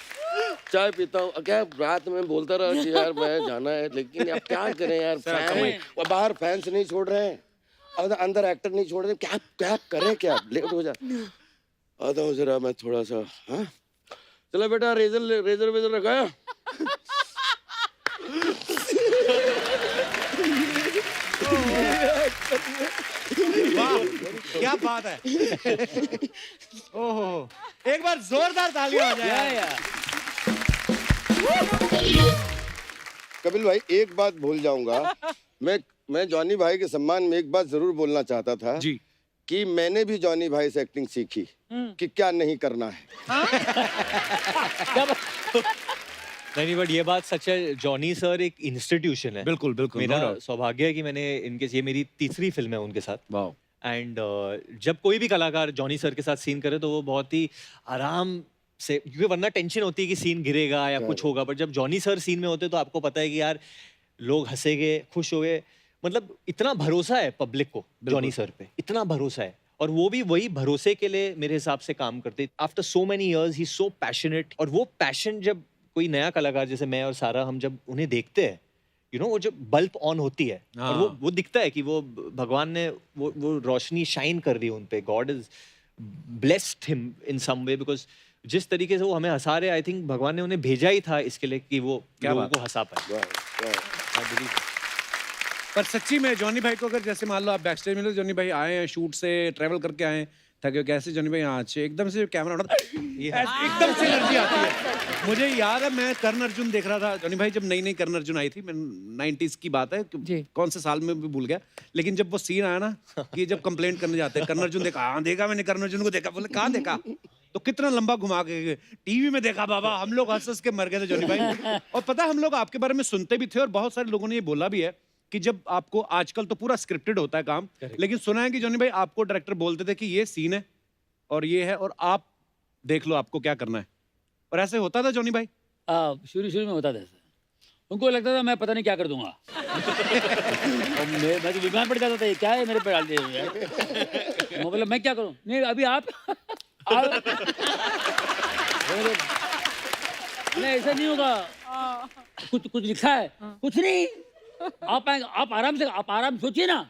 चाय पीता हूँ। क्या रात में बोलता रहा कि यार मैं जाना है, लेकिन अब क्या करें यार, फैन बाहर फैंस नहीं छोड़ रहे हैं, और अंदर एक्टर नहीं छोड़ रहे, क्या क्या करें, क्या लेट हो जा, आता हूँ जरा मैं थोड़ा सा। हाँ चलो बेटा, रेजर वेजर रखा है?
वाह, क्या बात है। ओहो, एक बार जोरदार तालियां हो जाए।
कपिल भाई, एक बात भूल जाऊंगा, मैं जॉनी भाई के सम्मान में एक बात जरूर बोलना चाहता था
जी,
कि मैंने भी जॉनी भाई से एक्टिंग सीखी कि क्या नहीं करना है।
नहीं, बट ये बात सच है, जॉनी सर एक इंस्टीट्यूशन है।
बिल्कुल बिल्कुल,
मेरा
no doubt।
सौभाग्य है कि मैंने ये मेरी तीसरी फिल्म है उनके साथ।
वाह,
एंड जब कोई भी कलाकार जॉनी सर के साथ सीन करे तो वो बहुत ही आराम से, क्योंकि वरना टेंशन होती है कि सीन गिरेगा या कुछ होगा, पर जब जॉनी सर सीन में होते तो आपको पता है कि यार लोग हंसेंगे, खुश होंगे, मतलब इतना भरोसा है पब्लिक को जॉनी सर पे, इतना भरोसा है, और वो भी वही भरोसे के लिए मेरे हिसाब से काम करते। आफ्टर सो मेनी इयर्स ही सो पैशनेट, और वो पैशन जब कोई नया कलाकार जैसे मैं और सारा, हम जब उन्हें देखते हैं, यू नो, वो जब बल्ब ऑन होती है और वो दिखता है कि वो भगवान ने वो रोशनी शाइन कर दी उन पे, God is blessed him in some way, because जिस तरीके से वो हमें हंसा रहे, आई थिंक भगवान ने उन्हें भेजा ही था इसके लिए कि वो लोगों को हंसा पाए।
पर सच्ची में जॉनी भाई को अगर जैसे मान लो आप बैक स्टेज में, जॉनी भाई आए हैं शूट से, ट्रैवल करके आए हैं, थके हो कैसे जॉनी भाई यहाँ अच्छे एकदम से कैमरा उठा एकदम से एनर्जी आती है। मुझे याद है मैं कर्ण अर्जुन देख रहा था जॉनी भाई, जब नई नई कर्ण अर्जुन आई थी, मैं 90s की बात है,
जी।
कौन से साल में भी भूल गया, लेकिन जब वो सीन आया ना कि जब कंप्लेंट करने जाते हैं कर्ण अर्जुन देखा, हाँ देखा मैंने कर्ण अर्जुन को देखा, बोले कहाँ देखा, तो कितना लंबा घुमा के टीवी में देखा बाबा, हम लोग हंस हंस के मर गए थे जॉनी भाई। और पता है हम लोग आपके बारे में सुनते भी थे और बहुत सारे लोगों ने ये बोला भी है कि जब आपको, आजकल तो पूरा स्क्रिप्टेड होता है काम, लेकिन सुना है कि जॉनी भाई आपको डायरेक्टर बोलते थे कि ये सीन है और ये है और आप देख लो आपको क्या करना है, और ऐसे होता था जॉनी भाई?
शुरू में होता था ऐसा, उनको लगता था मैं पता नहीं क्या कर दूंगा और मैं तो बीमार पड़ जाता था, ये क्या है मेरे पे डाल दिए यार। मैं बोला मैं क्या करूं, नहीं अभी आप नहीं ऐसा नहीं होगा, कुछ लिखा है, कुछ नहीं, आप आराम से, आप आराम सोचिए ना,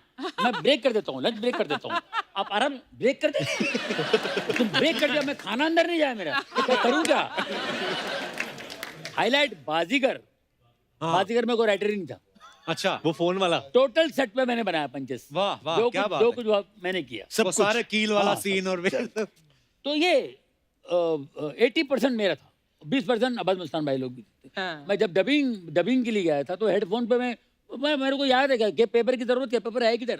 मैं ब्रेक कर देता हूँ, लंच ब्रेक कर देता हूँ, आप आराम ब्रेक कर दे, तुम ब्रेक कर दिया, मैं खाना अंदर नहीं जाए मेरा, तो करूँ क्या? हाईलाइट बाजीगर, बाजीगर में कोई राइटर ही नहीं था।
अच्छा,
वो फोन वाला
टोटल सेट पे मैंने बनाया पंचेस।
वाह वाह,
जो
क्या
कुछ
बात
जो
है।
कुछ मैंने किया,
सब सारे कील वाला
हाँ।
सीन और
तो ये 80% मेरा था, 20% अब्बास मस्तान भाई लोग भी थे। मैं जब डबिंग के लिए गया था तो हेडफोन पे मैं मेरे को याद है कि पेपर की जरूरत है, पेपर है किधर,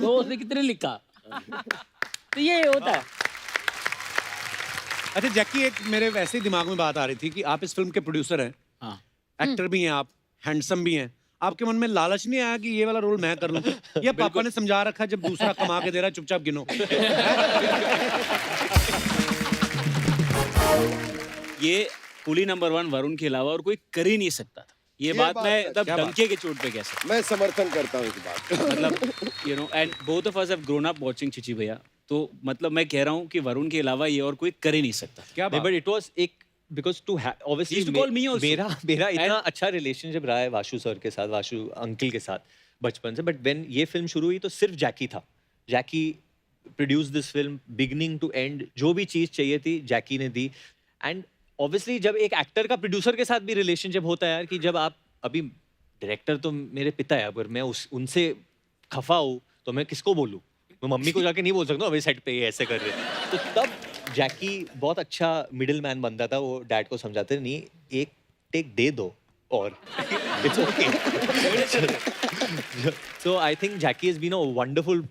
तो उसने कितने लिखा, तो ये होता है।
अच्छा जैकी, एक मेरे वैसे ही दिमाग में बात आ रही थी कि आप इस फिल्म के प्रोड्यूसर हैं,
हाँ।
एक्टर भी हैं आप, हैंडसम भी हैं, आपके मन में लालच नहीं आया कि ये वाला रोल मैं कर लूं? या पापा ने समझा रखा जब दूसरा कमा के दे रहा है चुपचाप गिनो?
ये कुली नंबर 1 वरुण के अलावा और कोई कर ही नहीं सकता था। ये बात
बात
मैं
है,
तब
क्या बात?
डंके के चोट पे कह सकता
मैं समर्थन करता हूँ इस बात का।
हूँ। मतलब you know, and both of us have grown up watching Chichi भैया, तो मतलब मैं कह रहा हूँ कि वरुण के अलावा ये और कोई कर ही नहीं सकता।
क्या बात?
बट इट वाज एक because to
He
obviously
used to call me also.
मेरा इतना
And-
अच्छा रिलेशनशिप रहा है वाशु सर के साथ, वाशु अंकल के साथ बचपन से, बट व्हेन ये फिल्म शुरू हुई तो सिर्फ जैकी था। Jackie produce this film beginning to end, जो भी चीज चाहिए थी जैकी ने दी। एंड ऑब्वियसली जब एक एक्टर का प्रोड्यूसर के साथ भी रिलेशनशिप होता है यार, कि जब आप, अभी डायरेक्टर तो मेरे पिता है, अगर मैं उनसे खफा हूँ तो मैं किसको बोलूँ? मैं मम्मी को जाके नहीं बोल सकता अभी सेट पे ये ऐसे कर रहे हैं। तो तब जैकी बहुत अच्छा मिडिल मैन बनता था, वो डैड को समझाते नहीं, एक टेक दे दो और it's okay. So I think Jackie has been a wonderful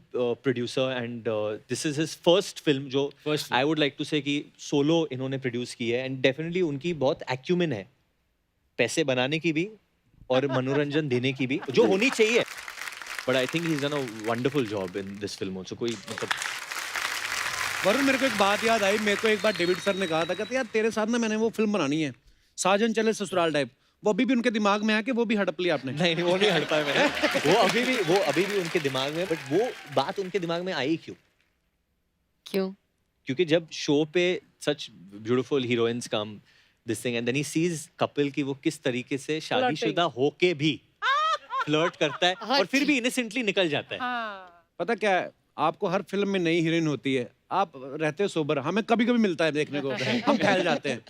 producer, and this is his first film जो
First film.
I would like to say कि solo इन्होंने produce की है, and definitely उनकी बहुत acumen है पैसे बनाने की भी और मनोरंजन देने की भी, जो होनी चाहिए। But I think he's done a wonderful job in this film also. कोई मतलब
वरुण, मेरे को एक बात याद आई, मेरे को एक बार डेविड सर ने कहा था, कहते यार तेरे साथ ना मैंने वो फिल्म बनानी है, साजन चले ससुराल टाइप, वो अभी भी उनके दिमाग में है कि वो भी हड़प लिया आपने?
नहीं वो नहीं हट पाया मैंने। वो अभी भी उनके दिमाग में, बट वो बात उनके दिमाग में आई क्यों?
क्यों?
क्योंकि जब शो पे such beautiful heroines come this thing, and then he sees Kapil की वो किस तरीके से शादीशुदा होके भी फ्लर्ट करता है और फिर भी इनोसेंटली निकल जाता है।
पता क्या है, आपको हर फिल्म में नई हीरोइन होती है, आप रहते हो सोबर, हमें कभी कभी मिलता है देखने को, हम फैल जाते हैं,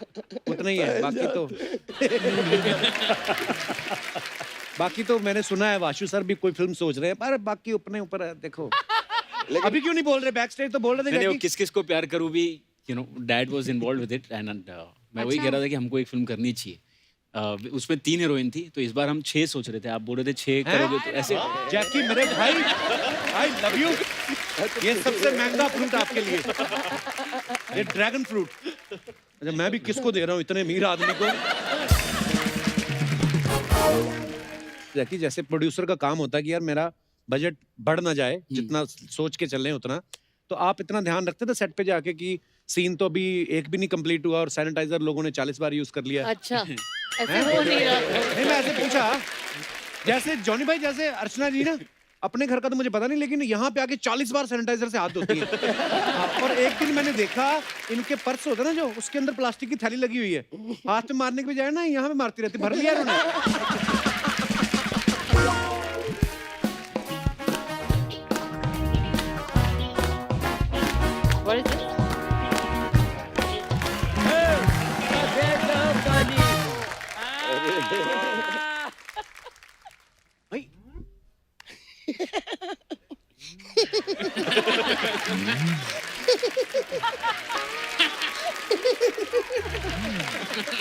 उतना ही है। बाकी तो मैंने सुना है वाशु सर भी कोई फिल्म सोच रहे हैं, पर बाकी अपने ऊपर है, देखो। अभी क्यों नहीं बोल रहे? बैक स्टेज तो बोल रहे थे
मैंने वो
जैकी।
किस किस को प्यार करूँ भी, you know, dad was involve with it, and मैं वही कह रहा था कि हमको एक फिल्म करनी चाहिए। उसमें 3 हीरोइन थी, तो इस बार हम 6 सोच रहे थे। आप बोल रहे थे 6 करोगे तो ऐसे।
जैकी मेरे भाई, आई लव यू। ये सबसे महंगा फ्रूट आपके लिए, ये ड्रैगन फ्रूट। अच्छा, मैं भी किसको दे रहा हूँ, इतने अमीर आदमी को? जैकी, जैसे प्रोड्यूसर का काम होता है कि यार मेरा बजट बढ़ ना जाए, जितना सोच के चल रहे हैं उतना, तो आप इतना ध्यान रखते थे सेट पे जाके कि सीन तो अभी एक भी नहीं कंप्लीट हुआ और सैनिटाइजर लोगों ने 40 बार यूज कर लिया?
अच्छा, ऐसे हो नहीं रहा।
नहीं, मैं ऐसे पूछा, जैसे जॉनी भाई, जैसे अर्चना जी ना, अपने घर का तो मुझे पता नहीं, लेकिन यहाँ पे आके 40 बार सैनिटाइजर से हाथ धोती है। हाँ, और एक दिन मैंने देखा इनके पर्स होता है ना जो, उसके अंदर प्लास्टिक की थैली लगी हुई है, हाथ में मारने के बजाय ना यहाँ पे मारती रहती, भर लिया उन्होंने।
What is it?
भाई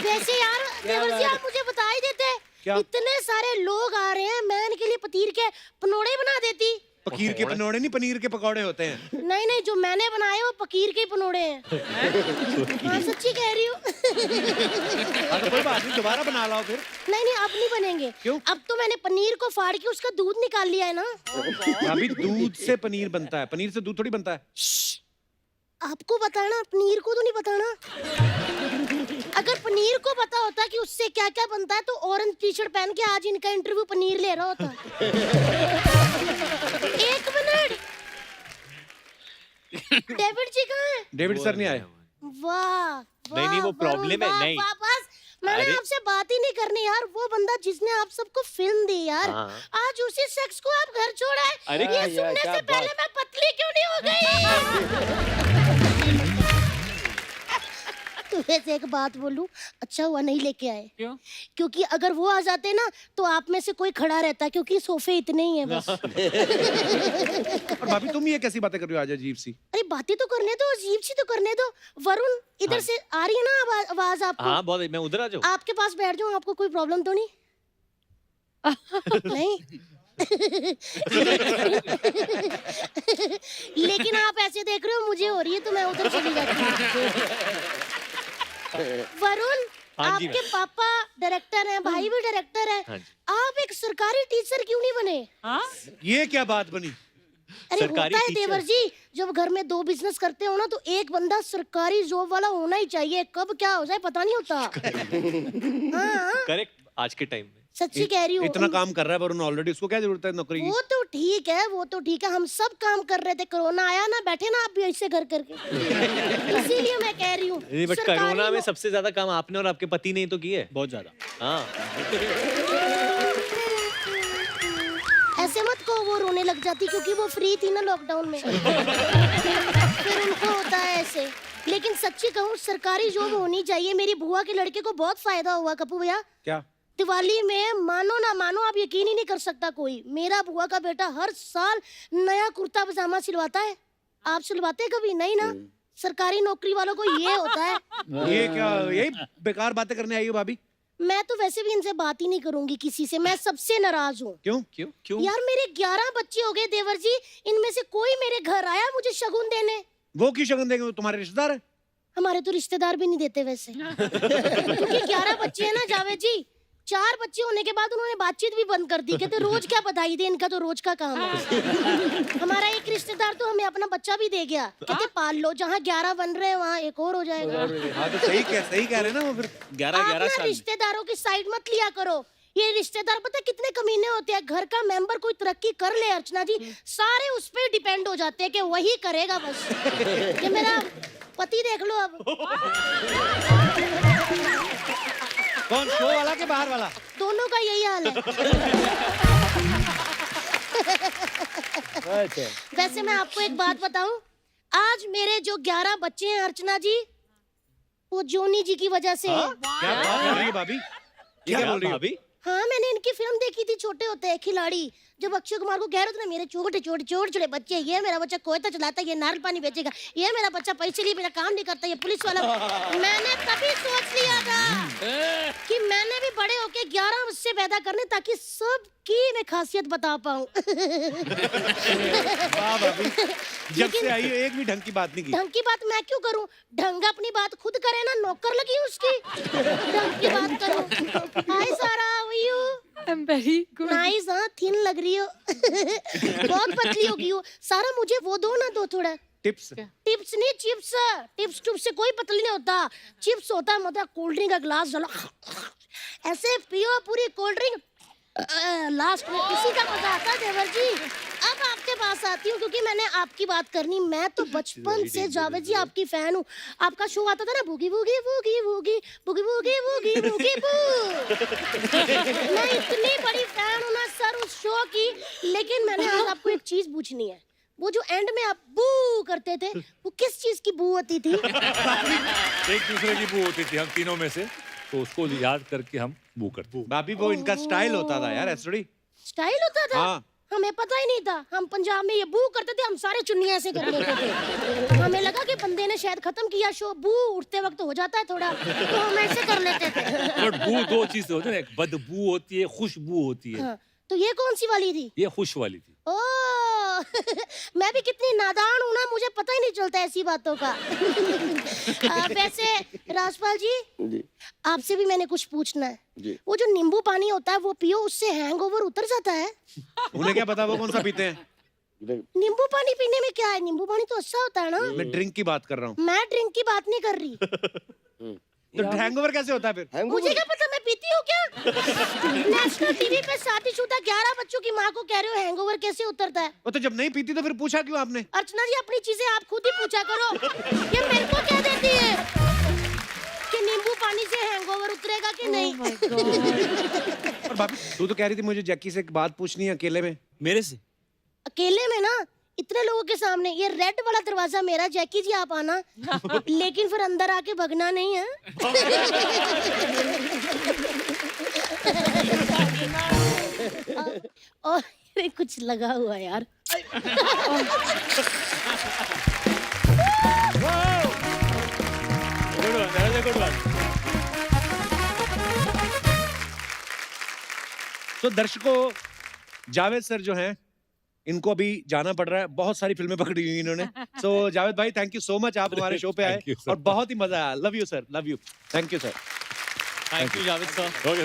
वैसे यार देवर जी आप मुझे बता ही देते।
क्या?
इतने सारे लोग आ रहे हैं, मैं इनके लिए पतीर के पनोड़े बना देती।
पकीर के पनोड़े नहीं, पनीर के पकौड़े होते हैं।
नहीं नहीं, जो मैंने बनाए वो पकीर के पनोड़े हैं। हाँ सच्ची कह रही हूँ।
हाँ, तो कोई बात नहीं, दोबारा बना लाओ फिर।
नहीं नहीं, अब नहीं बनेंगे।
क्यों?
अब तो मैंने पनीर को फाड़ के उसका दूध निकाल लिया है ना।
अभी दूध से पनीर बनता है, पनीर से दूध थोड़ी बनता है।
आपको बताना, पनीर को तो नहीं बताना। अगर पनीर को पता होता कि उससे क्या क्या बनता है तो ऑरेंज टी शर्ट पहन के आज इनका इंटरव्यू पनीर ले रहा होता। एक मिनट, डेविड जी कहाँ है?
डेविड सर नहीं आए।
वाह
नहीं, नहीं, वो
वरुण,
problem है,
वाह,
नहीं।
वाह, बस मैंने
अरे-
आपसे बात ही नहीं करनी यार। वो बंदा जिसने आप सबको फिल्म दी यार,
हाँ।
आज उसी शख्स को आप घर छोड़ा है।
अरे
ये
क्या
सुनने
क्या
से पहले
बात।
मैं पतली क्यों नहीं हो गई? तो वैसे एक बात बोलूं, अच्छा हुआ नहीं लेके आए।
क्यों?
क्योंकि अगर वो आ जाते ना तो आप में से कोई खड़ा रहता, क्योंकि सोफे इतने ही हैं बस।
और भाभी तुम ये कैसी बातें कर रही हो आज अजीब सी?
अरे बातें तो करने दो, अजीब सी तो करने दो। वरुण इधर
हाँ।
से आ रही है ना आवाज आपको?
हाँ बहुत, मैं उधर आ जाऊँ।
आपके पास बैठ जाऊं, आपको कोई प्रॉब्लम तो नहीं? नहीं। लेकिन आप ऐसे देख रहे हो मुझे हो रही है तो मैं उधर चली जाती हूँ। वरुण,
हाँ जी,
आपके पापा डायरेक्टर हैं, भाई भी डायरेक्टर है,
हाँ जी।
आप एक सरकारी टीचर क्यों नहीं बने?
ये क्या बात बनी?
अरे
सरकारी
होता है
टीचर?
देवर जी, जब घर में दो बिजनेस करते हो ना तो एक बंदा सरकारी जॉब वाला होना ही चाहिए। कब क्या हो जाए पता नहीं होता। हाँ
करेक्ट, आज के टाइम में।
सच्ची कह रही हूँ।
इतना काम कर रहा है वरुण ऑलरेडी, उसको क्या जरूरत है नौकरी की?
वो तो ठीक है, वो तो ठीक है, हम सब काम कर रहे थे, कोरोना आया ना, बैठे ना आप भी ऐसे घर करके। इसीलिए मैं कह रही हूँ
नहीं, बट
सरकारी
कोरोना में
नो-
सबसे ज्यादा काम आपने और आपके पति ने ही तो किए।
बहुत ज्यादा।
हाँ।
ऐसे मत कहो, वो रोने लग जाती क्योंकि वो फ्री थी ना लॉकडाउन में। फिर उनको होता है ऐसे। लेकिन सच्ची कहूँ, सरकारी जॉब होनी चाहिए। मेरी बुआ के लड़के को बहुत फायदा हुआ कपूर भैया।
क्या?
दिवाली में मानो ना मानो, आप यकीन ही नहीं कर सकता कोई, मेरा बुआ का बेटा हर साल नया कुर्ता पजामा सिलवाता है। आप सिलवाते कभी नहीं ना? सरकारी नौकरी वालों को ये होता है।
ये क्या, यही बेकार बातें करने आई हो भाभी?
मैं तो वैसे भी इनसे बात ही नहीं करूंगी किसी से, मैं सबसे नाराज हूँ।
क्यों?
क्यों क्यों?
यार मेरे 11 बच्चे हो गए देवर जी, इनमें से कोई मेरे घर आया मुझे शगुन देने?
वो क्यों शगन देंगे, वो तुम्हारे रिश्तेदार है?
हमारे तो रिश्तेदार भी नहीं देते वैसे। क्योंकि 11 बच्चे हैं ना जावेद जी, 4 बच्चे होने के बाद उन्होंने बातचीत भी बंद कर दी। कहते रोज क्या बधाई दे, इनका तो रोज का काम है। हमारा एक रिश्तेदार तो हमें अपना बच्चा भी दे गया, कहते पाल लो, जहाँ 11 बन रहे हैं वहाँ एक और हो जाएगा।
हाँ तो सही कह रहे हैं ना वो फिर।
11
आप
साल
ना
में।
रिश्तेदारों की साइड मत लिया करो। ये रिश्तेदार पता है कितने कमीने होते हैं। घर का मेंबर कोई तरक्की कर ले अर्चना जी, सारे उस पे डिपेंड हो जाते हैं कि वही करेगा बस। ये मेरा पति देख लो अब।
कौन, शो वाला के बाहर वाला?
दोनों का यही हाल है। वैसे मैं आपको एक बात बताऊं, आज मेरे जो 11 बच्चे हैं अर्चना जी, वो जोनी जी की वजह से है।
क्या बात कर रही है भाभी? ये क्या बोल रही हो?
भाभी?
हाँ मैंने इनकी फिल्म देखी थी, छोटे होते हैं खिलाड़ी, जब अक्षय कुमार को कह रहे थे ना मेरे छोटे छोटे छोटे छोटे बच्चे, ये मेरा बच्चा कोयता चलाता है, ये नारियल पानी बेचेगा, ये मेरा बच्चा पैसे लिए मेरा काम नहीं करता, ये पुलिस वाला। मैंने तभी सोच लिया था कि मैंने भी बड़े होके 11 बच्चे पैदा करने ताकि सबकी मैं खासियत बता पाऊँ।
वाह भाभी, जब से आई हो एक भी ढंग की बात नहीं की।
ढंग की बात मैं क्यों करूं? ढंग अपनी बात खुद करे ना, नौकर लगी हूं उसकी। ढंग की बात करूं। Hi Sara, how are you?
I am very good.
Nice, हाँ थिन लग रही हो। बहुत पतली हो गई हो। सारा मुझे वो दो ना, दो थोड़ा
टिप्स?
टिप्स नहीं, चिप्स। टिप्स टुप्स से कोई पतली नहीं होता। चिप्स होता है मतलब कोल्ड ड्रिंक का ग्लास डालो, ऐसे पियो पूरी कोल्ड ड्रिंक, लास्ट में इसी का मजा आता है देवर जी। अब आपके पास आती हूँ क्योंकि मैंने आपकी बात करनी। मैं तो बचपन से जावेद जी आपकी फैन हूँ। आपका शो आता था ना, boogie boogie boogie boogie boogie boogie boogie boogie बू। मैं इतनी बड़ी फैन हूँ ना सर उस शो की। लेकिन मैंने आज आपको एक चीज पूछनी है, वो जो एंड में आप बू करते थे, वो किस चीज की बू होती थी?
एक दूसरे की बू होती थी हम तीनों में से, तो उसको याद करके हम बू करते।
भाभी वो इनका स्टाइल होता था यार, ऐसा थोड़ी।
स्टाइल होता था?
हाँ।
हमें पता ही नहीं था। हम पंजाब में ये बू करते थे, हम सारे चुन्नियां ऐसे कर लेते थे। हमें लगा कि बंदे ने शायद खत्म किया शो, बू उठते वक्त हो जाता है थोड़ा, तो हम ऐसे कर लेते थे।
बट बू दो चीजें होती है ना, एक बदबू होती है, खुशबू होती है।
हाँ, तो ये कौन सी वाली थी?
ये खुश वाली थी।
ओ मैं भी कितनी नादान हूँ ना, मुझे पता ही नहीं चलता ऐसी बातों का। वैसे राजपाल जी, आपसे भी मैंने कुछ पूछना है। वो जो नींबू पानी होता है वो पियो, उससे हैंगओवर उतर जाता है?
उन्हें क्या पता वो कौन सा पीते हैं?
नींबू पानी पीने में क्या है? नींबू पानी तो अच्छा होता है ना।
मैं ड्रिंक की बात कर रहा हूँ।
मैं ड्रिंक की बात नहीं कर रही।
तो हैंगओवर कैसे होता है फिर?
मुझे क्या पता, मैं पीती हूँ क्या? नेशनल टीवी पे शादीशुदा 11 बच्चों की माँ को कह रहे हो हैंगओवर कैसे उतरता है?
वो तो जब नहीं पीती तो फिर पूछा क्यों आपने?
अर्चना जी, अपनी चीजें आप खुद ही पूछा करो, ये मेरे को कह देती है कि नींबू पानी से हैंगओवर उतरेगा कि नहीं।
और भाभी तू तो कह रही थी मुझे जैकी से एक बात पूछनी है अकेले में।
मेरे से?
अकेले में ना, इतने लोगों के सामने। ये रेड वाला दरवाजा मेरा, जैकी जी आप आना, लेकिन फिर अंदर आके भगना नहीं है। और ये कुछ लगा हुआ है यार।
तो दर्शकों, जावेद सर जो हैं, इनको अभी जाना पड़ रहा है, बहुत सारी फिल्में पकड़ी हुई इन्होंने। सो जावेद भाई, थैंक यू सो मच, आप हमारे शो पे आए
Thank you, sir.
और बहुत ही मजा आया। Love you sir, love you, thank you sir.
Thank you Javed sir.
Okay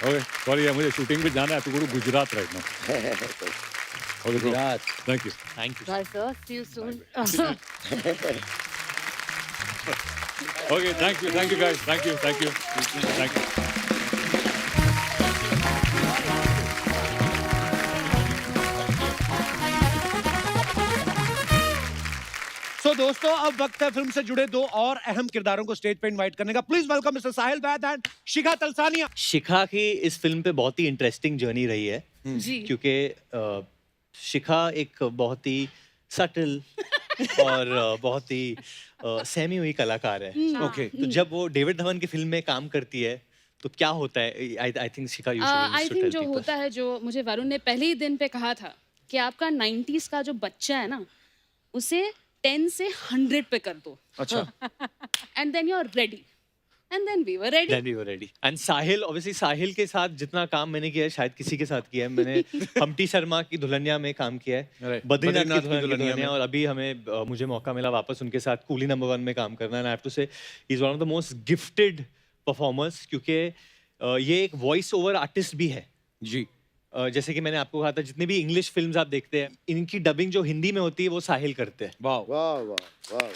okay, sorry यार, मुझे शूटिंग पे जाना है, तो गुरु Gujarat right now. Okay Gujarat, thank you.
Thank you.
Bye, sir. See you soon.
Okay, thank you guys, thank you.
So दोस्तों, अब वक्त है फिल्म से जुड़े दो और अहम किरदारों को स्टेज पे इनवाइट करने का। Please welcome mister Sahil Vaid and Shikha Talsania.
Shikha की इस फिल्म पे बहुत ही इंटरेस्टिंग जर्नी रही है,
जी।
क्योंकि शिखा एक बहुत ही सटल और बहुत ही सहमी हुई कलाकार है।
ओके,
तो जब वो डेविड धवन की फिल्म में काम करती है तो क्या होता है? I think Shikha
I think जो होता है, जो मुझे वरुण ने पहले ही दिन पे कहा था कि आपका 90s का जो बच्चा है ना, उसे 10 से 100 पे कर दो,
अच्छा।
And then you are ready, and then we were ready.
Then we were ready. And Sahil, obviously Sahil के साथ जितना काम मैंने किया है शायद किसी के साथ किया है। मैंने हम्टी शर्मा की दुल्हनिया में काम किया है,
Right.
बद्रीनाथ की
दुल्हनिया
दुल्हनिया
में।
और अभी हमें मुझे मौका मिला वापस उनके साथ कूली नंबर 1 में काम करना। एंड आई हैव टू से he is one of the most gifted performers, क्योंकि ये एक वॉइस ओवर आर्टिस्ट भी है
जी।
जैसे कि मैंने आपको कहा था, जितने भी इंग्लिश फिल्म्स आप देखते हैं, इनकी डबिंग जो हिंदी में होती है वो साहिल करते हैं।
वाह
वाह वाह वाह।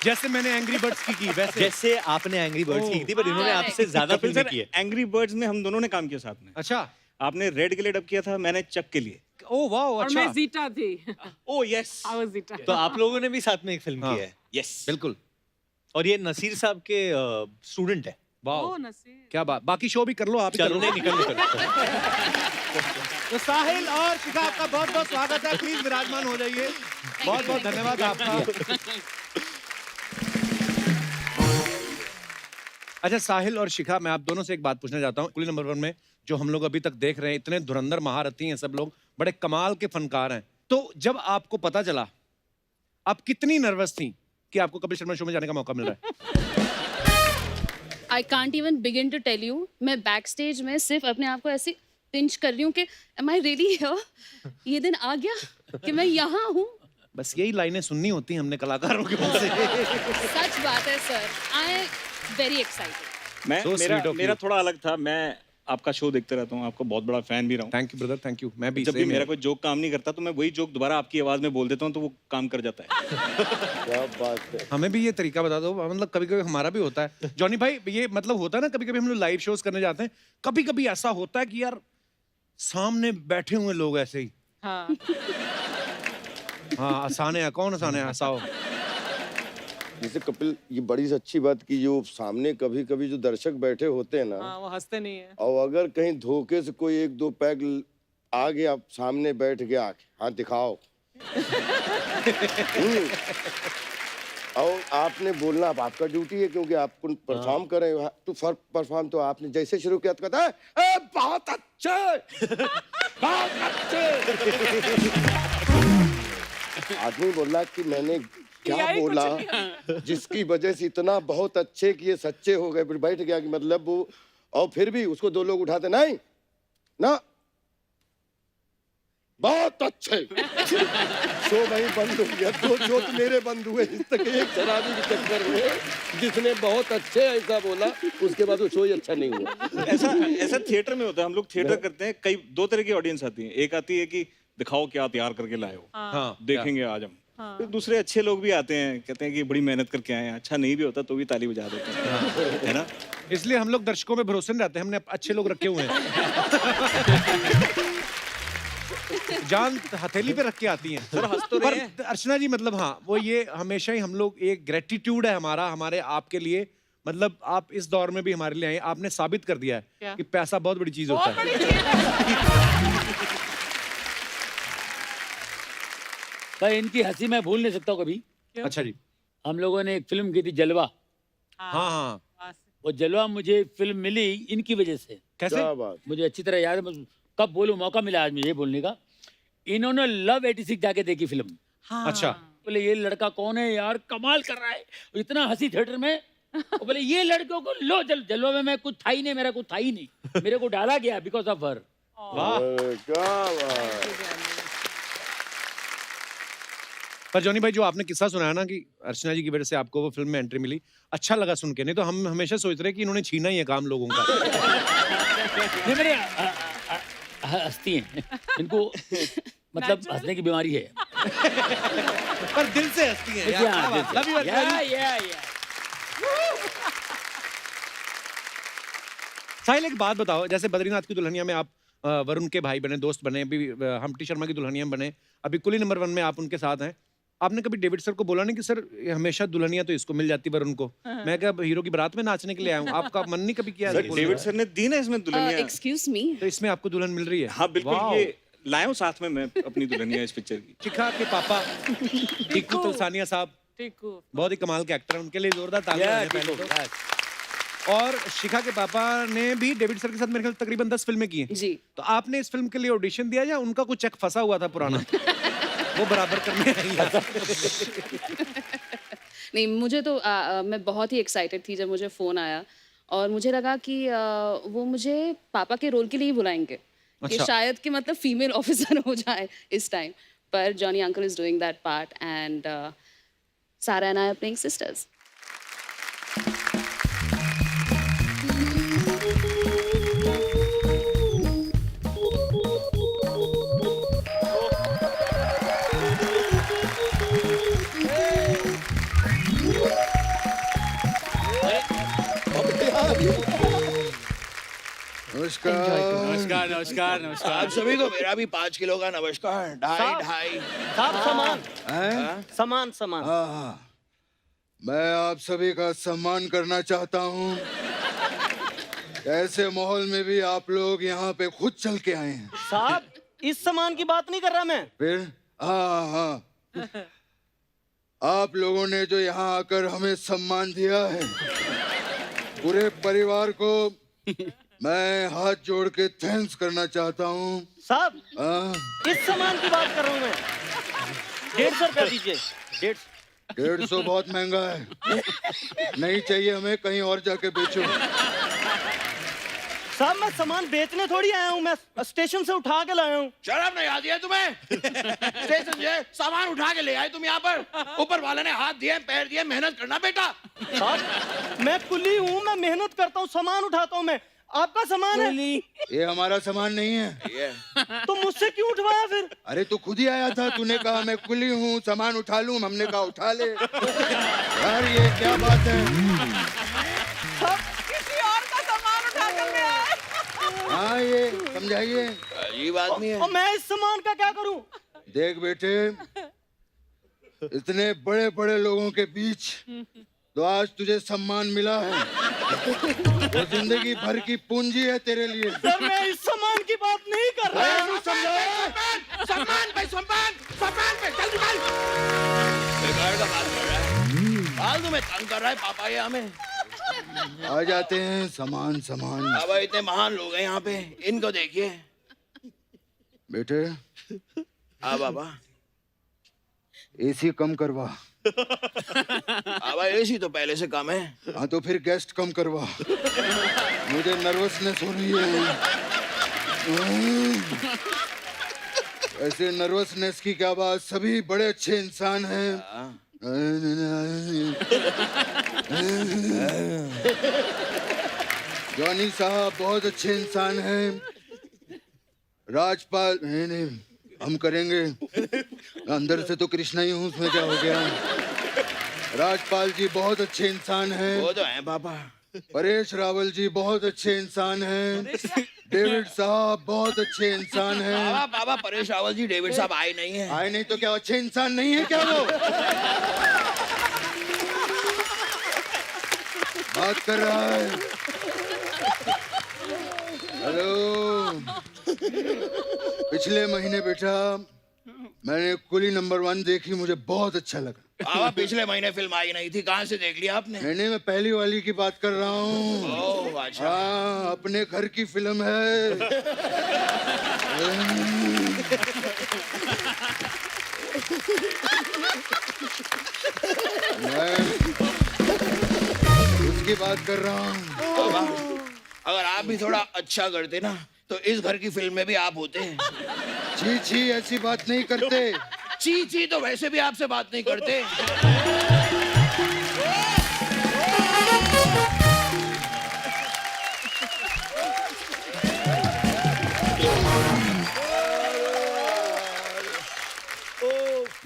जैसे मैंने एंग्री बर्ड्स की वैसे।
जैसे आपने एंग्री बर्ड्स की थी, पर इन्होंने आपसे ज्यादा फिल्में की है।
एंग्री बर्ड्स में हम दोनों ने काम किया साथ में।
अच्छा।
आपने रेड के लिए डब किया था, मैंने चक के लिए।
ओह वाह,
और
अच्छा।
मैं जीटा थी।
Oh yes,
I was zeta.
तो आप लोगों ने भी साथ में एक फिल्म
हाँ।
की है।
यस
बिल्कुल।
और ये नसीर साहब के स्टूडेंट है।
वाह,
ओ नसीर,
क्या बात। बाकी शो भी कर लो आप ही, कर लो।
चलो निकल
तो साहिल और शिखा, आपका बहुत बहुत स्वागत है। प्लीज विराजमान हो जाइए। बहुत बहुत धन्यवाद आपका। अच्छा साहिल और शिखा, मैं आप दोनों से एक बात पूछना चाहता हूँ। कुली नंबर 1 में जो हम लोग अभी तक देख रहे हैं, इतने धुरंधर महारथी हैं सब लोग, बड़े कमाल के फनकार हैं। तो जब आपको पता चला, आप कितनी नर्वस थी कि आपको कपिल शर्मा शो में जाने का मौका मिल रहा है?
I can't even begin to tell you. मैं बैक स्टेज में सिर्फ अपने आप को ऐसे पिंच कर रही हूँ कि एम आई रियली हियर? ये दिन आ गया कि मैं यहाँ हूँ।
बस यही लाइनें सुननी होती हैं हमने कलाकारों के मुंह से।
सच बात है sir, I am very excited.
मैं
So sweet of
मेरा
you.
थोड़ा अलग था। मैं आपका शो देखते रहता हूँ, आपका बहुत बड़ा फैन भी रहा हूँ।
Thank you brother, thank you. मैं भी
जब भी
same
मेरा
here।
कोई जोक काम नहीं करता तो मैं वही जोक दोबारा आपकी आवाज में बोल देता हूँ, तो वो काम कर जाता है।
क्या बात है।
हमें भी ये तरीका बता दो, मतलब कभी कभी हमारा भी होता है। जॉनी भाई, ये मतलब होता है ना, कभी कभी हम लोग लाइव शोज करने जाते हैं, कभी कभी ऐसा होता है कि यार सामने बैठे हुए लोग ऐसे ही,
हाँ
हाँ आसाने है, कौन आसाने है, हंसाओ।
जैसे कपिल, ये बड़ी अच्छी बात की, जो सामने कभी कभी जो दर्शक बैठे होते हैं ना,
वो हंसते नहीं है।
और अगर कहीं धोखे से कोई 1-2 पैग आ गया, सामने बैठ गया, हाँ दिखाओ। और आपने बोलना अब आपका ड्यूटी है, क्योंकि आप परफॉर्म कर रहे हो तो परफॉर्म तो आपने जैसे शुरू किया तो कहता है ए, बहुत अच्छे बहुत अच्छे। आदमी बोला कि मैंने क्या बोला जिसकी वजह से इतना बहुत अच्छे कि ये सच्चे हो गए, फिर बैठ गया कि मतलब वो, और फिर भी उसको दो लोग उठाते नहीं ना, बहुत अच्छे। शो वही बंद हो गया। दो शो तो मेरे बंद हुए इस तक, एक शराबी के चक्कर में जिसने बहुत अच्छे ऐसा बोला, उसके बाद वो शो ही अच्छा नहीं हुआ।
ऐसा ऐसा थिएटर में होता है। हम लोग थिएटर करते हैं, कई दो तरह की ऑडियंस आती है। एक आती है कि दिखाओ क्या तैयार करके लाए हो,
हाँ,
देखेंगे आज हम। फिर दूसरे अच्छे लोग भी आते हैं, कहते हैं कि बड़ी मेहनत करके आए हैं। अच्छा नहीं भी होता तो भी ताली बजा देते हैं, है ना।
इसलिए हम लोग दर्शकों में भरोसे नहीं रहते, हमने अच्छे लोग रखे हुए हैं। जान हथेली पे रख के आती हैं।
सर हंस तो रहे हैं।
पर अर्चना जी मतलब हाँ, वो ये हमेशा ही हम लोग, एक ग्रेटिट्यूड है हमारा हमारे आपके लिए। मतलब आप इस दौर में भी हमारे लिए आए, आपने साबित कर दिया है कि पैसा बहुत बड़ी चीज होता है।
पर इनकी हंसी मैं भूल नहीं सकता हूँ कभी।
अच्छा जी।
हम लोगों ने एक फिल्म की थी जलवा।
हाँ हाँ।
वो जलवा मुझे फिल्म मिली इनकी वजह से।
कैसे?
क्या बात।
मुझे अच्छी तरह याद है, मैं कब बोलूं, मौका मिला आज मुझे बोलने का। इन्होंने लव 86 जाके देखी फिल्म।
अच्छा।
बोले ये लड़का कौन है यार, कमाल कर रहा है, इतना हंसी थिएटर में। वो बोले ये लड़कों को लो जलवा में मैं कुछ था ही नहीं, मेरा कुछ था ही नहीं, मेरे को डाला गया बिकॉज ऑफ हर।
वाह।
क्या बात।
पर जॉनी भाई, जो आपने किस्सा सुनाया ना कि अर्चना जी की वजह से आपको वो फिल्म में एंट्री मिली, अच्छा लगा सुन के। नहीं तो हम हमेशा सोच रहे कि इन्होंने छीना ही है काम लोगों का।
नहीं मेरे हंसती हैं, इनको मतलब हंसने की बीमारी है।
पर दिल से हंसती हैं यार। Love you, अर्चना जी। साहिल एक बात बताओ, जैसे बद्रीनाथ की दुल्हनिया में आप वरुण के भाई बने, दोस्त बने, अभी हम्टी शर्मा की दुल्हनिया में बने, अभी कुली नंबर 1 में आप उनके साथ हैं। आपने कभी डेविड सर को बोला नहीं कि सर हमेशा दुल्हनिया तो इसको मिल जाती वरुण को, मैं क्या हीरो की बारात में नाचने के लिए आया हूँ? आपका मन नहीं कभी किया?
डेविड सर ने दी ना इसमें दुल्हनिया।
एक्सक्यूज मी,
तो इसमें आपको दुल्हन मिल रही है?
हाँ बिल्कुल, ये लाया हूँ साथ में मैं अपनी दुल्हनिया इस पिक्चर की।
शिखा के पापा टीकू तुलसानिया साहब बहुत ही कमाल के एक्टर हैं, उनके लिए जोरदार तालियां हैं पहले तो। और शिखा के पापा ने भी डेविड सर के साथ मेरे ख्याल तकरीबन 10 फिल्में की हैं
जी।
तो आपने इस फिल्म के लिए ऑडिशन दिया या उनका कुछ चेक फंसा हुआ था पुराना वो बराबर करने आई है?
नहीं, मुझे तो मैं बहुत ही एक्साइटेड थी जब मुझे फ़ोन आया और मुझे लगा कि वो मुझे पापा के रोल के लिए ही बुलाएंगे कि
अच्छा।
शायद कि मतलब फीमेल ऑफिसर हो जाए इस टाइम, पर Johnny uncle is doing that part and Sara and I are playing sisters.
नमस्कार नमस्कार नमस्कार।
आप सभी को मेरा भी 5 किलो का नमस्कार। ढाई
सामान सामान।
मैं आप सभी का सम्मान करना चाहता हूँ। ऐसे माहौल में भी आप लोग यहाँ पे खुद चल के आए हैं।
साहब इस सामान की बात नहीं कर रहा मैं।
फिर हाँ आप लोगों ने जो यहाँ आकर हमें सम्मान दिया है, पूरे परिवार को मैं हाथ जोड़ के थैंक्स करना चाहता हूँ।
साहब किस सामान की बात कर रहा हूँ मैं? 150 रुपया दीजिए।
150 बहुत महंगा है, नहीं चाहिए हमें, कहीं और जाके बेचो।
साहब मैं सामान बेचने थोड़ी आया हूँ, मैं स्टेशन से उठा के लाया हूँ।
शर्म नहीं आती है तुम्हें? स्टेशन से सामान उठा के ले आए तुम यहाँ पर? ऊपर वाले ने हाथ दिए पैर दिए, मेहनत करना बेटा।
साहब मैं कुली हूँ, मैं मेहनत करता हूँ, सामान उठाता हूँ मैं। आपका सामान है?
ये हमारा सामान नहीं है।
तो मुझसे क्यों उठवाया फिर?
अरे तू खुद ही आया था, तूने कहा मैं कुली हूँ सामान उठा लूं, हमने कहा उठा ले। यार ये क्या बात है?
किसी और का सामान उठा कर ले आए।
हाँ ये समझाइए, अजीब आदमी है।
और मैं इस सामान का क्या करूं?
देख बेटे, इतने बड़े बड़े लोगों के बीच तो आज तुझे सम्मान मिला है, वो जिंदगी भर की पूंजी है तेरे लिए।
सर मैं इस सम्मान की बात नहीं कर रहा हूँ।
सम्मान पे सम्मान, सम्मान पे चल निकल। बेकार का बात कर रहा है।
फालतू में तंग कर रहा है पापा ये हमें।
आ जाते हैं सामान सामान।
बाबा इतने महान लोग हैं यहाँ पे, इनको देखिए।
बेटे
हाँ बाबा।
एसी कम करवा।
बाबा एसी तो पहले से कम है।
हाँ तो फिर गेस्ट कम करवा, मुझे नर्वसनेस हो रही है। ऐसे नर्वसनेस की क्या बात, सभी बड़े अच्छे इंसान हैं। जॉनी साहब बहुत अच्छे इंसान हैं। राजपाल नहीं हम करेंगे, अंदर से तो कृष्णा ही हूँ, उसमें क्या हो गया। राजपाल जी बहुत अच्छे इंसान हैं।
वो तो है पापा।
परेश रावल जी बहुत अच्छे इंसान हैं। डेविड साहब बहुत अच्छे इंसान हैं।
बाबा बाबा परेश रावल जी डेविड साहब आए नहीं है।
आए नहीं तो क्या अच्छे इंसान नहीं है क्या वो? बात कर रहा है। हेलो, पिछले महीने बेटा मैंने कुली नंबर 1 देखी, मुझे बहुत अच्छा लगा।
बाबा पिछले महीने फिल्म आई नहीं थी, कहाँ से देख लिया आपने?
नहीं मैं पहली वाली की बात कर रहा हूँ।
ओह अच्छा।
हाँ अपने घर की फिल्म है। मैं उसकी बात कर रहा हूँ।
बाबा अगर आप भी थोड़ा अच्छा करते ना तो इस घर की फिल्म में भी आप होते हैं।
छी छी ऐसी बात नहीं करते।
ची ची तो वैसे भी आपसे बात नहीं करते।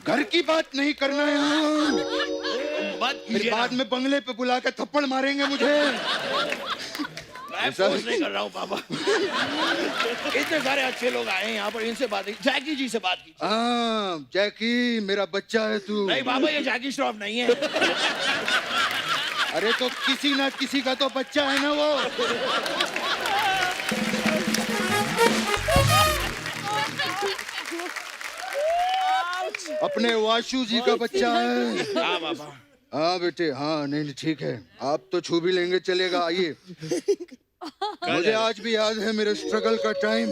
घर की बात नहीं करना यहाँ।
बात
फिर बाद में बंगले पे बुला के थप्पड़ मारेंगे मुझे।
मैं फोर्स नहीं कर रहा हूँ पापा। इतने सारे अच्छे लोग आए हैं यहाँ पर, इनसे बात जैकी जी से बात की।
हाँ जैकी मेरा बच्चा है तू।
नहीं बाबा ये जैकी श्रॉफ नहीं है।
अरे तो किसी ना किसी का तो बच्चा है ना वो। अपने वाशु जी का बच्चा है।
हाँ बाबा।
हाँ बेटे हाँ नहीं ठीक है, आप तो छू भी लेंगे चलेगा। आइए। मुझे आज भी याद है मेरे स्ट्रगल का टाइम।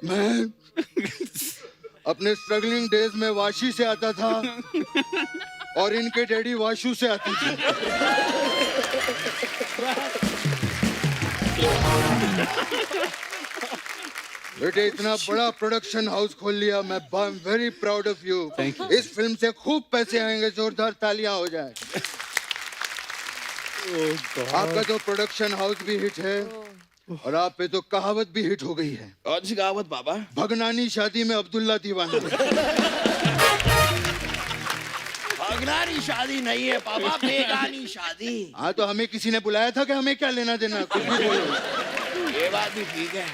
मैं अपने स्ट्रगलिंग डेज में वाशी से आता था और इनके डैडी वाशु से आते थे। बेटे इतना बड़ा प्रोडक्शन हाउस खोल लिया, मैं आई am very proud of you. इस फिल्म से खूब पैसे आएंगे, जोरदार तालियां हो जाए। आपका तो प्रोडक्शन हाउस भी हिट है और आप पे तो कहावत भी हिट हो गई है।
कौन सी कहावत बाबा?
भगनानी शादी में अब्दुल्ला दीवाना।
भगनानी शादी नहीं है पापा, बेगानी शादी।
हाँ तो हमें किसी ने बुलाया था कि हमें क्या लेना देना, कुछ भी बोलो।
ये बात भी ठीक है।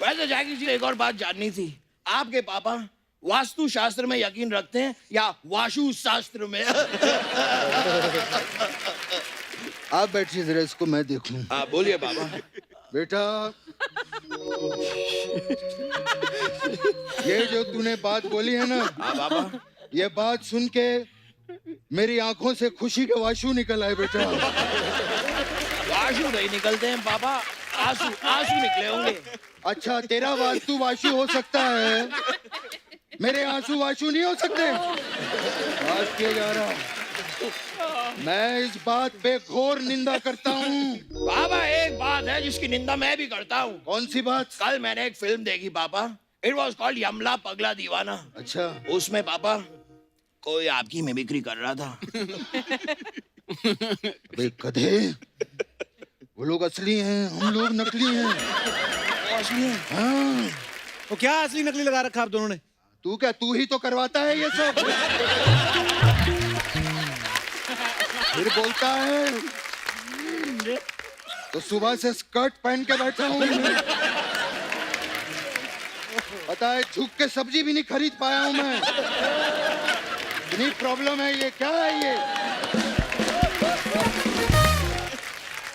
वैसे जैकी जी एक और बात जाननी थी, आपके पापा वास्तु शास्त्र में यकीन रखते हैं या वाशु शास्त्र में?
आप बैठिए जरा, इसको मैं देखूं।
आप बोलिए बाबा।
बेटा ये जो तूने बात बोली है ना,
हाँ बाबा,
ये बात सुन के मेरी आंखों से खुशी के वाशु निकल आए बेटा।
वाशु नहीं निकलते हैं पापा, आंसू आंसू निकले होंगे।
अच्छा तेरा वास्तु वाशु हो सकता है, मेरे आंसू वाशु नहीं हो सकते। बात किया जा रहा, मैं इस बात पे घोर निंदा करता हूँ।
बाबा एक बात है जिसकी निंदा मैं भी करता हूँ।
कौन सी बात?
कल मैंने एक फिल्म देखी पापा, इट वॉज कॉल्ड यमला पगला दीवाना।
अच्छा।
उसमें पापा कोई आपकी मिमिक्री कर रहा था।
अबे गधे, वो लोग असली हैं, हम लोग नकली हैं।
असली हैं?
हाँ।
तो क्या असली नकली लगा रखा आप दोनों ने?
तू क्या, तू ही तो करवाता है ये सब। फिर बोलता है तो सुबह से स्कर्ट पहन के बैठा हूँ। पता है झुक के सब्जी भी नहीं खरीद पाया हूँ मैं। इतनी प्रॉब्लम है, ये क्या है ये?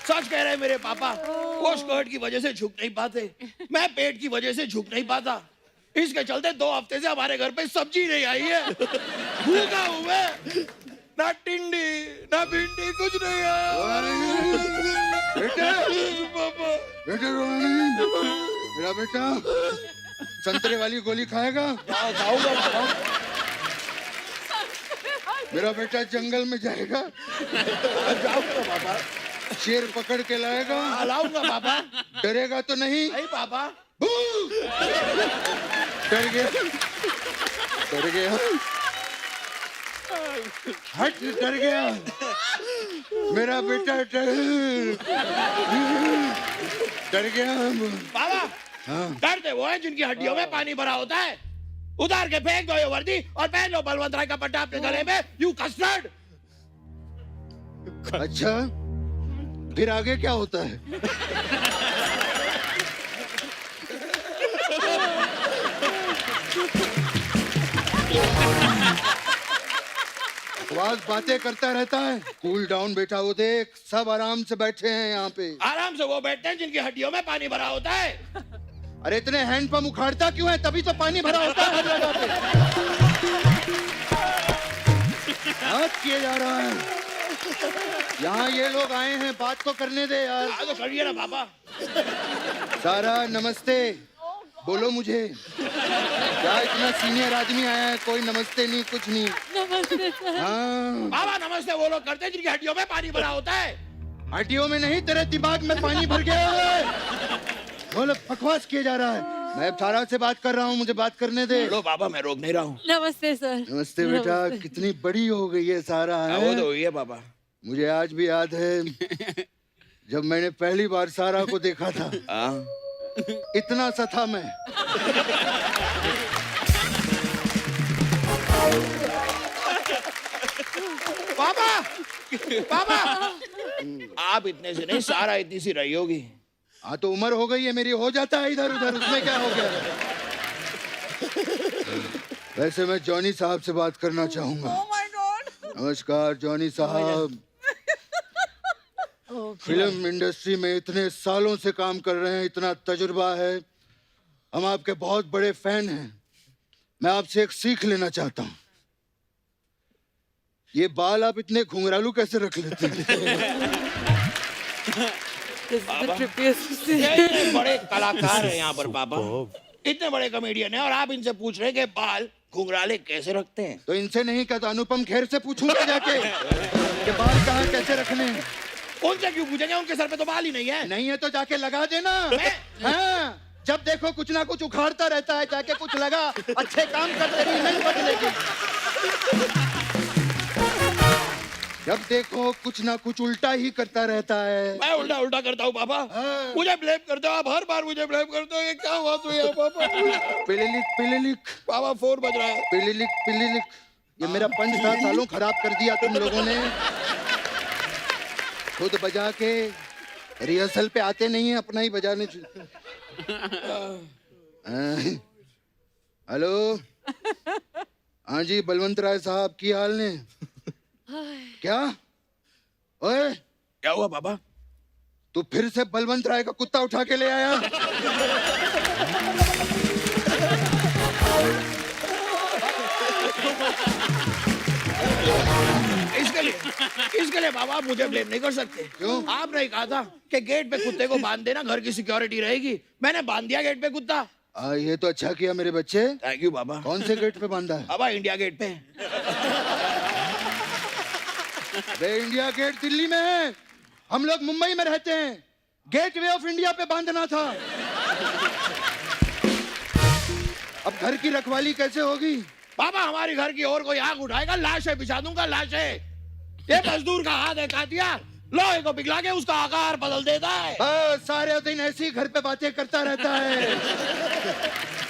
सच कह रहे हैं मेरे पापा, वो स्कर्ट की वजह से झुक नहीं पाते, मैं पेट की वजह से झुक नहीं पाता। इसके चलते 2 हफ्ते से हमारे घर पे सब्जी नहीं आई है। भूखा हूं मैं। ना टिंडी ना भिंडी कुछ नहीं है।
बेटा
पापा
बेटा रोना नहीं। मेरा बेटा संतरे वाली गोली खाएगा।
खाऊंगा पापा।
मेरा बेटा जंगल में जाएगा,
जाऊंगा पापा।
शेर पकड़ के लाएगा,
लाऊंगा पापा।
डरेगा तो नहीं?
नहीं पापा।
डर गया, डर गया, हट, डर गया मेरा बेटा, डर गया।
बाबा
हाँ।
डरते वो है जिनकी हड्डियों में पानी भरा होता है। उतार के फेंक दो ये वर्दी और पहन लो बलवंत राय का पट्टा अपने गले में, यू कस्टर्ड।
अच्छा, फिर आगे क्या होता है? बकवास बातें करता रहता है। कूल डाउन बेटा, वो देख सब आराम से बैठे हैं यहाँ पे।
आराम से वो बैठते हैं जिनकी हड्डियों में पानी भरा होता है।
अरे इतने हैंडपंप उखाड़ता क्यों है? तभी तो पानी भरा होता है हर जगह पे। हाथ किए जा रहा है। यहाँ ये लोग आए हैं, बात तो करने दे यार।
तो करिए ना पापा।
सारा नमस्ते बोलो मुझे। क्या इतना सीनियर आदमी आया है, कोई नमस्ते नहीं, कुछ नहीं।
नमस्ते सर।
हाँ,
बाबा नमस्ते वो लोग करते हैं जिनकी हड्डियों में पानी भरा होता है।
हड्डियों में नहीं, तेरे दिमाग में पानी भर गया है। वो लोग बकवास किए जा रहा है। मैं सारा से बात कर रहा हूँ, मुझे बात करने दे।
लो पापा मैं रोक नहीं रहा हूँ।
नमस्ते सर।
नमस्ते बेटा। कितनी बड़ी हो गई है सारा, है?
वो तो हुई है पापा।
मुझे आज भी याद है जब मैंने पहली बार सारा को देखा था। इतना सा था मैं।
पापा पापा आप इतने से नहीं, सारा इतनी सी रही होगी।
हाँ तो उम्र हो गई है मेरी, हो जाता है इधर उधर, उसमें क्या हो गया। वैसे मैं जॉनी साहब से बात करना चाहूंगा। नमस्कार जॉनी साहब। फिल्म इंडस्ट्री में इतने सालों से काम कर रहे हैं, इतना तजुर्बा है, हम आपके बहुत बड़े फैन हैं। मैं आपसे एक सीख लेना चाहता हूँ। ये बाल आप इतने घुंघरालू कैसे रख लेते हैं?
इतने बड़े कलाकार हैं यहाँ पर पापा, इतने बड़े कॉमेडियन हैं और आप इनसे पूछ रहे हैं कि बाल घुंघराले कैसे रखते हैं।
तो इनसे नहीं कहता, अनुपम खेर से पूछूंगा जाके कि बाल कहाँ कैसे रखने हैं।
उनसे क्यों पूछेंगे, उनके सर पे तो बाल ही नहीं है।
नहीं है तो जाके लगा देना। हाँ, जब देखो कुछ ना कुछ उखाड़ता रहता है, जाके कुछ लगा, अच्छे काम करते रही, नहीं बदलेगी। जब देखो कुछ ना कुछ उल्टा ही करता रहता है।
मैं उल्टा उल्टा करता हूँ पापा। मुझे ब्लेम करते हो आप, हर बार मुझे ब्लेम करते हो। ये क्या बात हुई है पापा?
पिलिलिक
पापा फोन बज रहा है।
पिलिलिक ये मेरा पंच था, सालों खराब कर दिया तुम लोगों ने। खुद बजा के रिहर्सल पे आते नहीं है, अपना ही बजाने। हेलो, हाँ जी बलवंत राय साहब, की हाल ने? क्या? ओए
क्या हुआ पापा?
तू फिर से बलवंत राय का कुत्ता उठा के ले आया?
इसके लिए बाबा आप मुझे ब्लेम नहीं कर सकते।
क्यों?
आपने कहा था कि गेट पे कुत्ते को बांध देना, घर की सिक्योरिटी रहेगी। मैंने बांध दिया गेट पे कुत्ता।
ये तो अच्छा किया मेरे बच्चे।
थैंक यू बाबा।
कौन से गेट पे बांधा है?
बाबा इंडिया गेट पे।
वे इंडिया गेट दिल्ली में है, हम लोग मुंबई में रहते हैं। गेटवे ऑफ इंडिया पे बांधना था। अब घर की रखवाली कैसे होगी?
पापा हमारी घर की और कोई आग उठाएगा, लाशें बिछा दूंगा, लाशें। ये मजदूर का हाथ है कातिया, लोहे को पिघला के उसका आकार बदल देता है।
बस सारे दिन ऐसी ही घर पे बातें करता रहता है।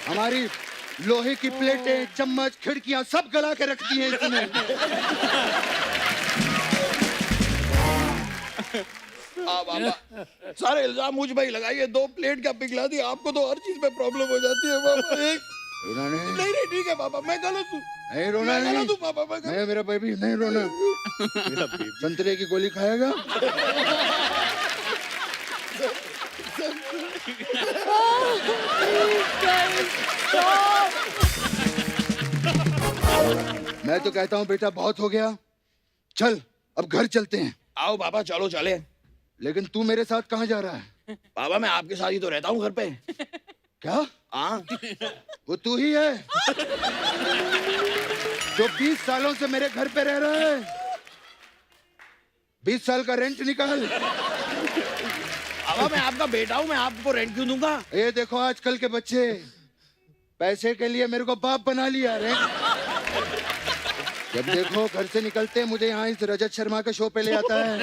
हमारी लोहे की प्लेटें, चम्मच, खिड़कियां सब गला के रख दी है इसने।
बाबा सारे इल्जाम मुझ पे ही लगाइए। 2 प्लेट का पिघला दी, आपको तो हर चीज में प्रॉब्लम हो जाती है पापा।
रोना नहीं।
नहीं ठीक है पापा, मैं गलत हूँ।
नहीं रोना
मैं
नहीं।
गलत हूँ पापा, मैं गलत।
मेरा बेबी नहीं रोना। संतरे की गोली खाएगा? मैं तो कहता हूँ बेटा बहुत हो गया, चल अब घर चलते हैं।
आओ पापा चलो चले।
लेकिन तू मेरे साथ कहाँ जा रहा है?
पापा मैं आपके साथ ही तो रहता हूँ घर पे।
क्या?
हाँ
वो तू ही है जो 20 सालों से मेरे घर पे रह रहा है? 20 साल का रेंट निकाल।
पापा मैं आपका बेटा हूँ, मैं आपको रेंट क्यों दूंगा?
ये देखो आजकल के बच्चे पैसे के लिए मेरे को बाप बना लिया रे। जब देखो घर से निकलते मुझे यहाँ इस रजत शर्मा के शो पे ले आता है।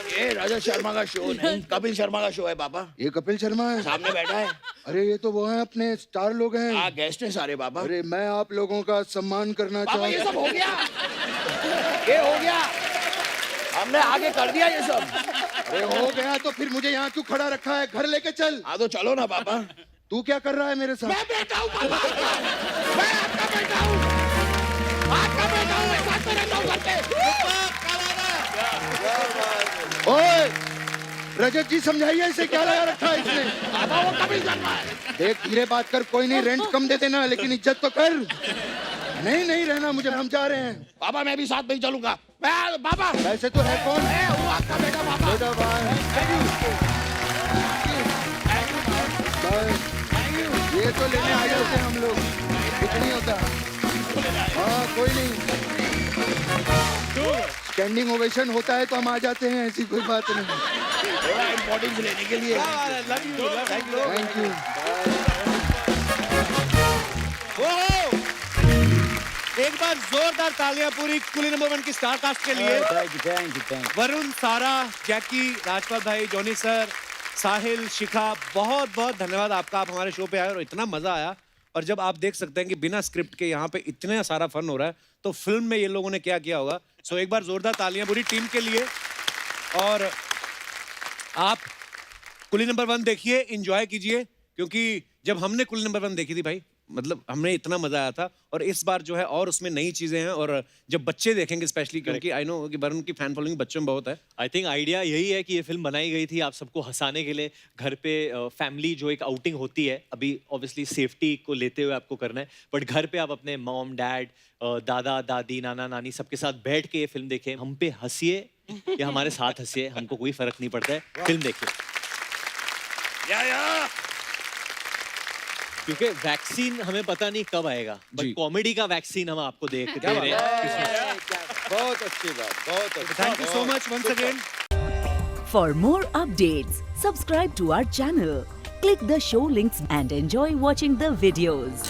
ये रजत शर्मा का शो नहीं, कपिल शर्मा का शो है पापा।
ये कपिल शर्मा है?
सामने बैठा है।
अरे ये तो वो है अपने स्टार लोग हैं।
हाँ गेस्ट हैं सारे पापा।
अरे मैं आप लोगों का सम्मान करना
पापा ये
चाहता
सब हो गया, ये हो गया, हमने आगे कर दिया ये सब।
अरे हो गया तो फिर मुझे यहाँ क्यों खड़ा रखा है? घर लेके चल।
हाँ तो चलो ना पापा।
तू क्या कर रहा है मेरे साथ?
मैं बेटा हूँ पापा, मैं आपका बेटा हूँ, आपका बेटा हूँ, मैं साथ में रहता हूँ घर पे।
ओए रजत जी समझाइए इसे, क्या लगा रखा है इसने?
पापा वो कपिल शर्मा है।
देख धीरे बात कर, कोई नहीं रेंट कम दे देना लेकिन इज्जत तो कर। नहीं नहीं रहना मुझे, हम जा रहे हैं।
पापा मैं भी साथ में ही चलूंगा। मैं पापा
वैसे तो है कौन?
मैं हूँ आपका बेटा पापा।
बेटा बाय। ये तो लेने आ जाते हैं हम लोग, कुछ नहीं होता। हाँ कोई नहीं, स्टैंडिंग ओवेशन होता है तो हम आ जाते हैं, ऐसी कोई बात नहीं।
थोड़ा इम्पोर्टेंस लेने के लिए।
Thank you.
एक बार जोरदार तालियां पूरी कुली नंबर 1 की स्टार कास्ट के लिए। वरुण, सारा, जैकी, राजपाल भाई, जॉनी सर, साहिल, शिखा, बहुत बहुत धन्यवाद आपका। आप हमारे शो पे आए और इतना मजा आया। और जब आप देख सकते हैं कि बिना स्क्रिप्ट के यहाँ पे इतना सारा फन हो रहा है तो फिल्म में ये लोगों ने क्या किया होगा। सो एक बार जोरदार तालियां पूरी टीम के लिए। और आप कुली नंबर 1 देखिए, एंजॉय कीजिए, क्योंकि जब हमने कुली नंबर 1 देखी थी भाई, मतलब हमने इतना मजा आया था। और इस बार जो है और उसमें नई चीजें हैं। और जब बच्चे देखेंगे स्पेशली, क्योंकि आई नो कि वरुण की फैन फॉलोइंग बच्चों में बहुत है।
आई थिंक आइडिया यही है कि ये फिल्म बनाई गई थी आप सबको हंसाने के लिए। घर पे फैमिली जो एक आउटिंग होती है, अभी ऑब्वियसली सेफ्टी को लेते हुए आपको करना है, बट घर पे आप अपने मॉम डैड, दादा दादी, नाना नानी सबके साथ बैठ के ये फिल्म देखें। हम पे हंसिए या हमारे साथ हंसिए, हमको कोई फर्क नहीं पड़ता है, फिल्म देखिए। क्योंकि वैक्सीन हमें पता नहीं कब आएगा, बट कॉमेडी का वैक्सीन हम आपको दे रहे हैं।
बहुत अच्छी बात, बहुत अच्छी।
Thank you so much once again.
For more updates, subscribe to our channel, click the show links and enjoy watching the videos.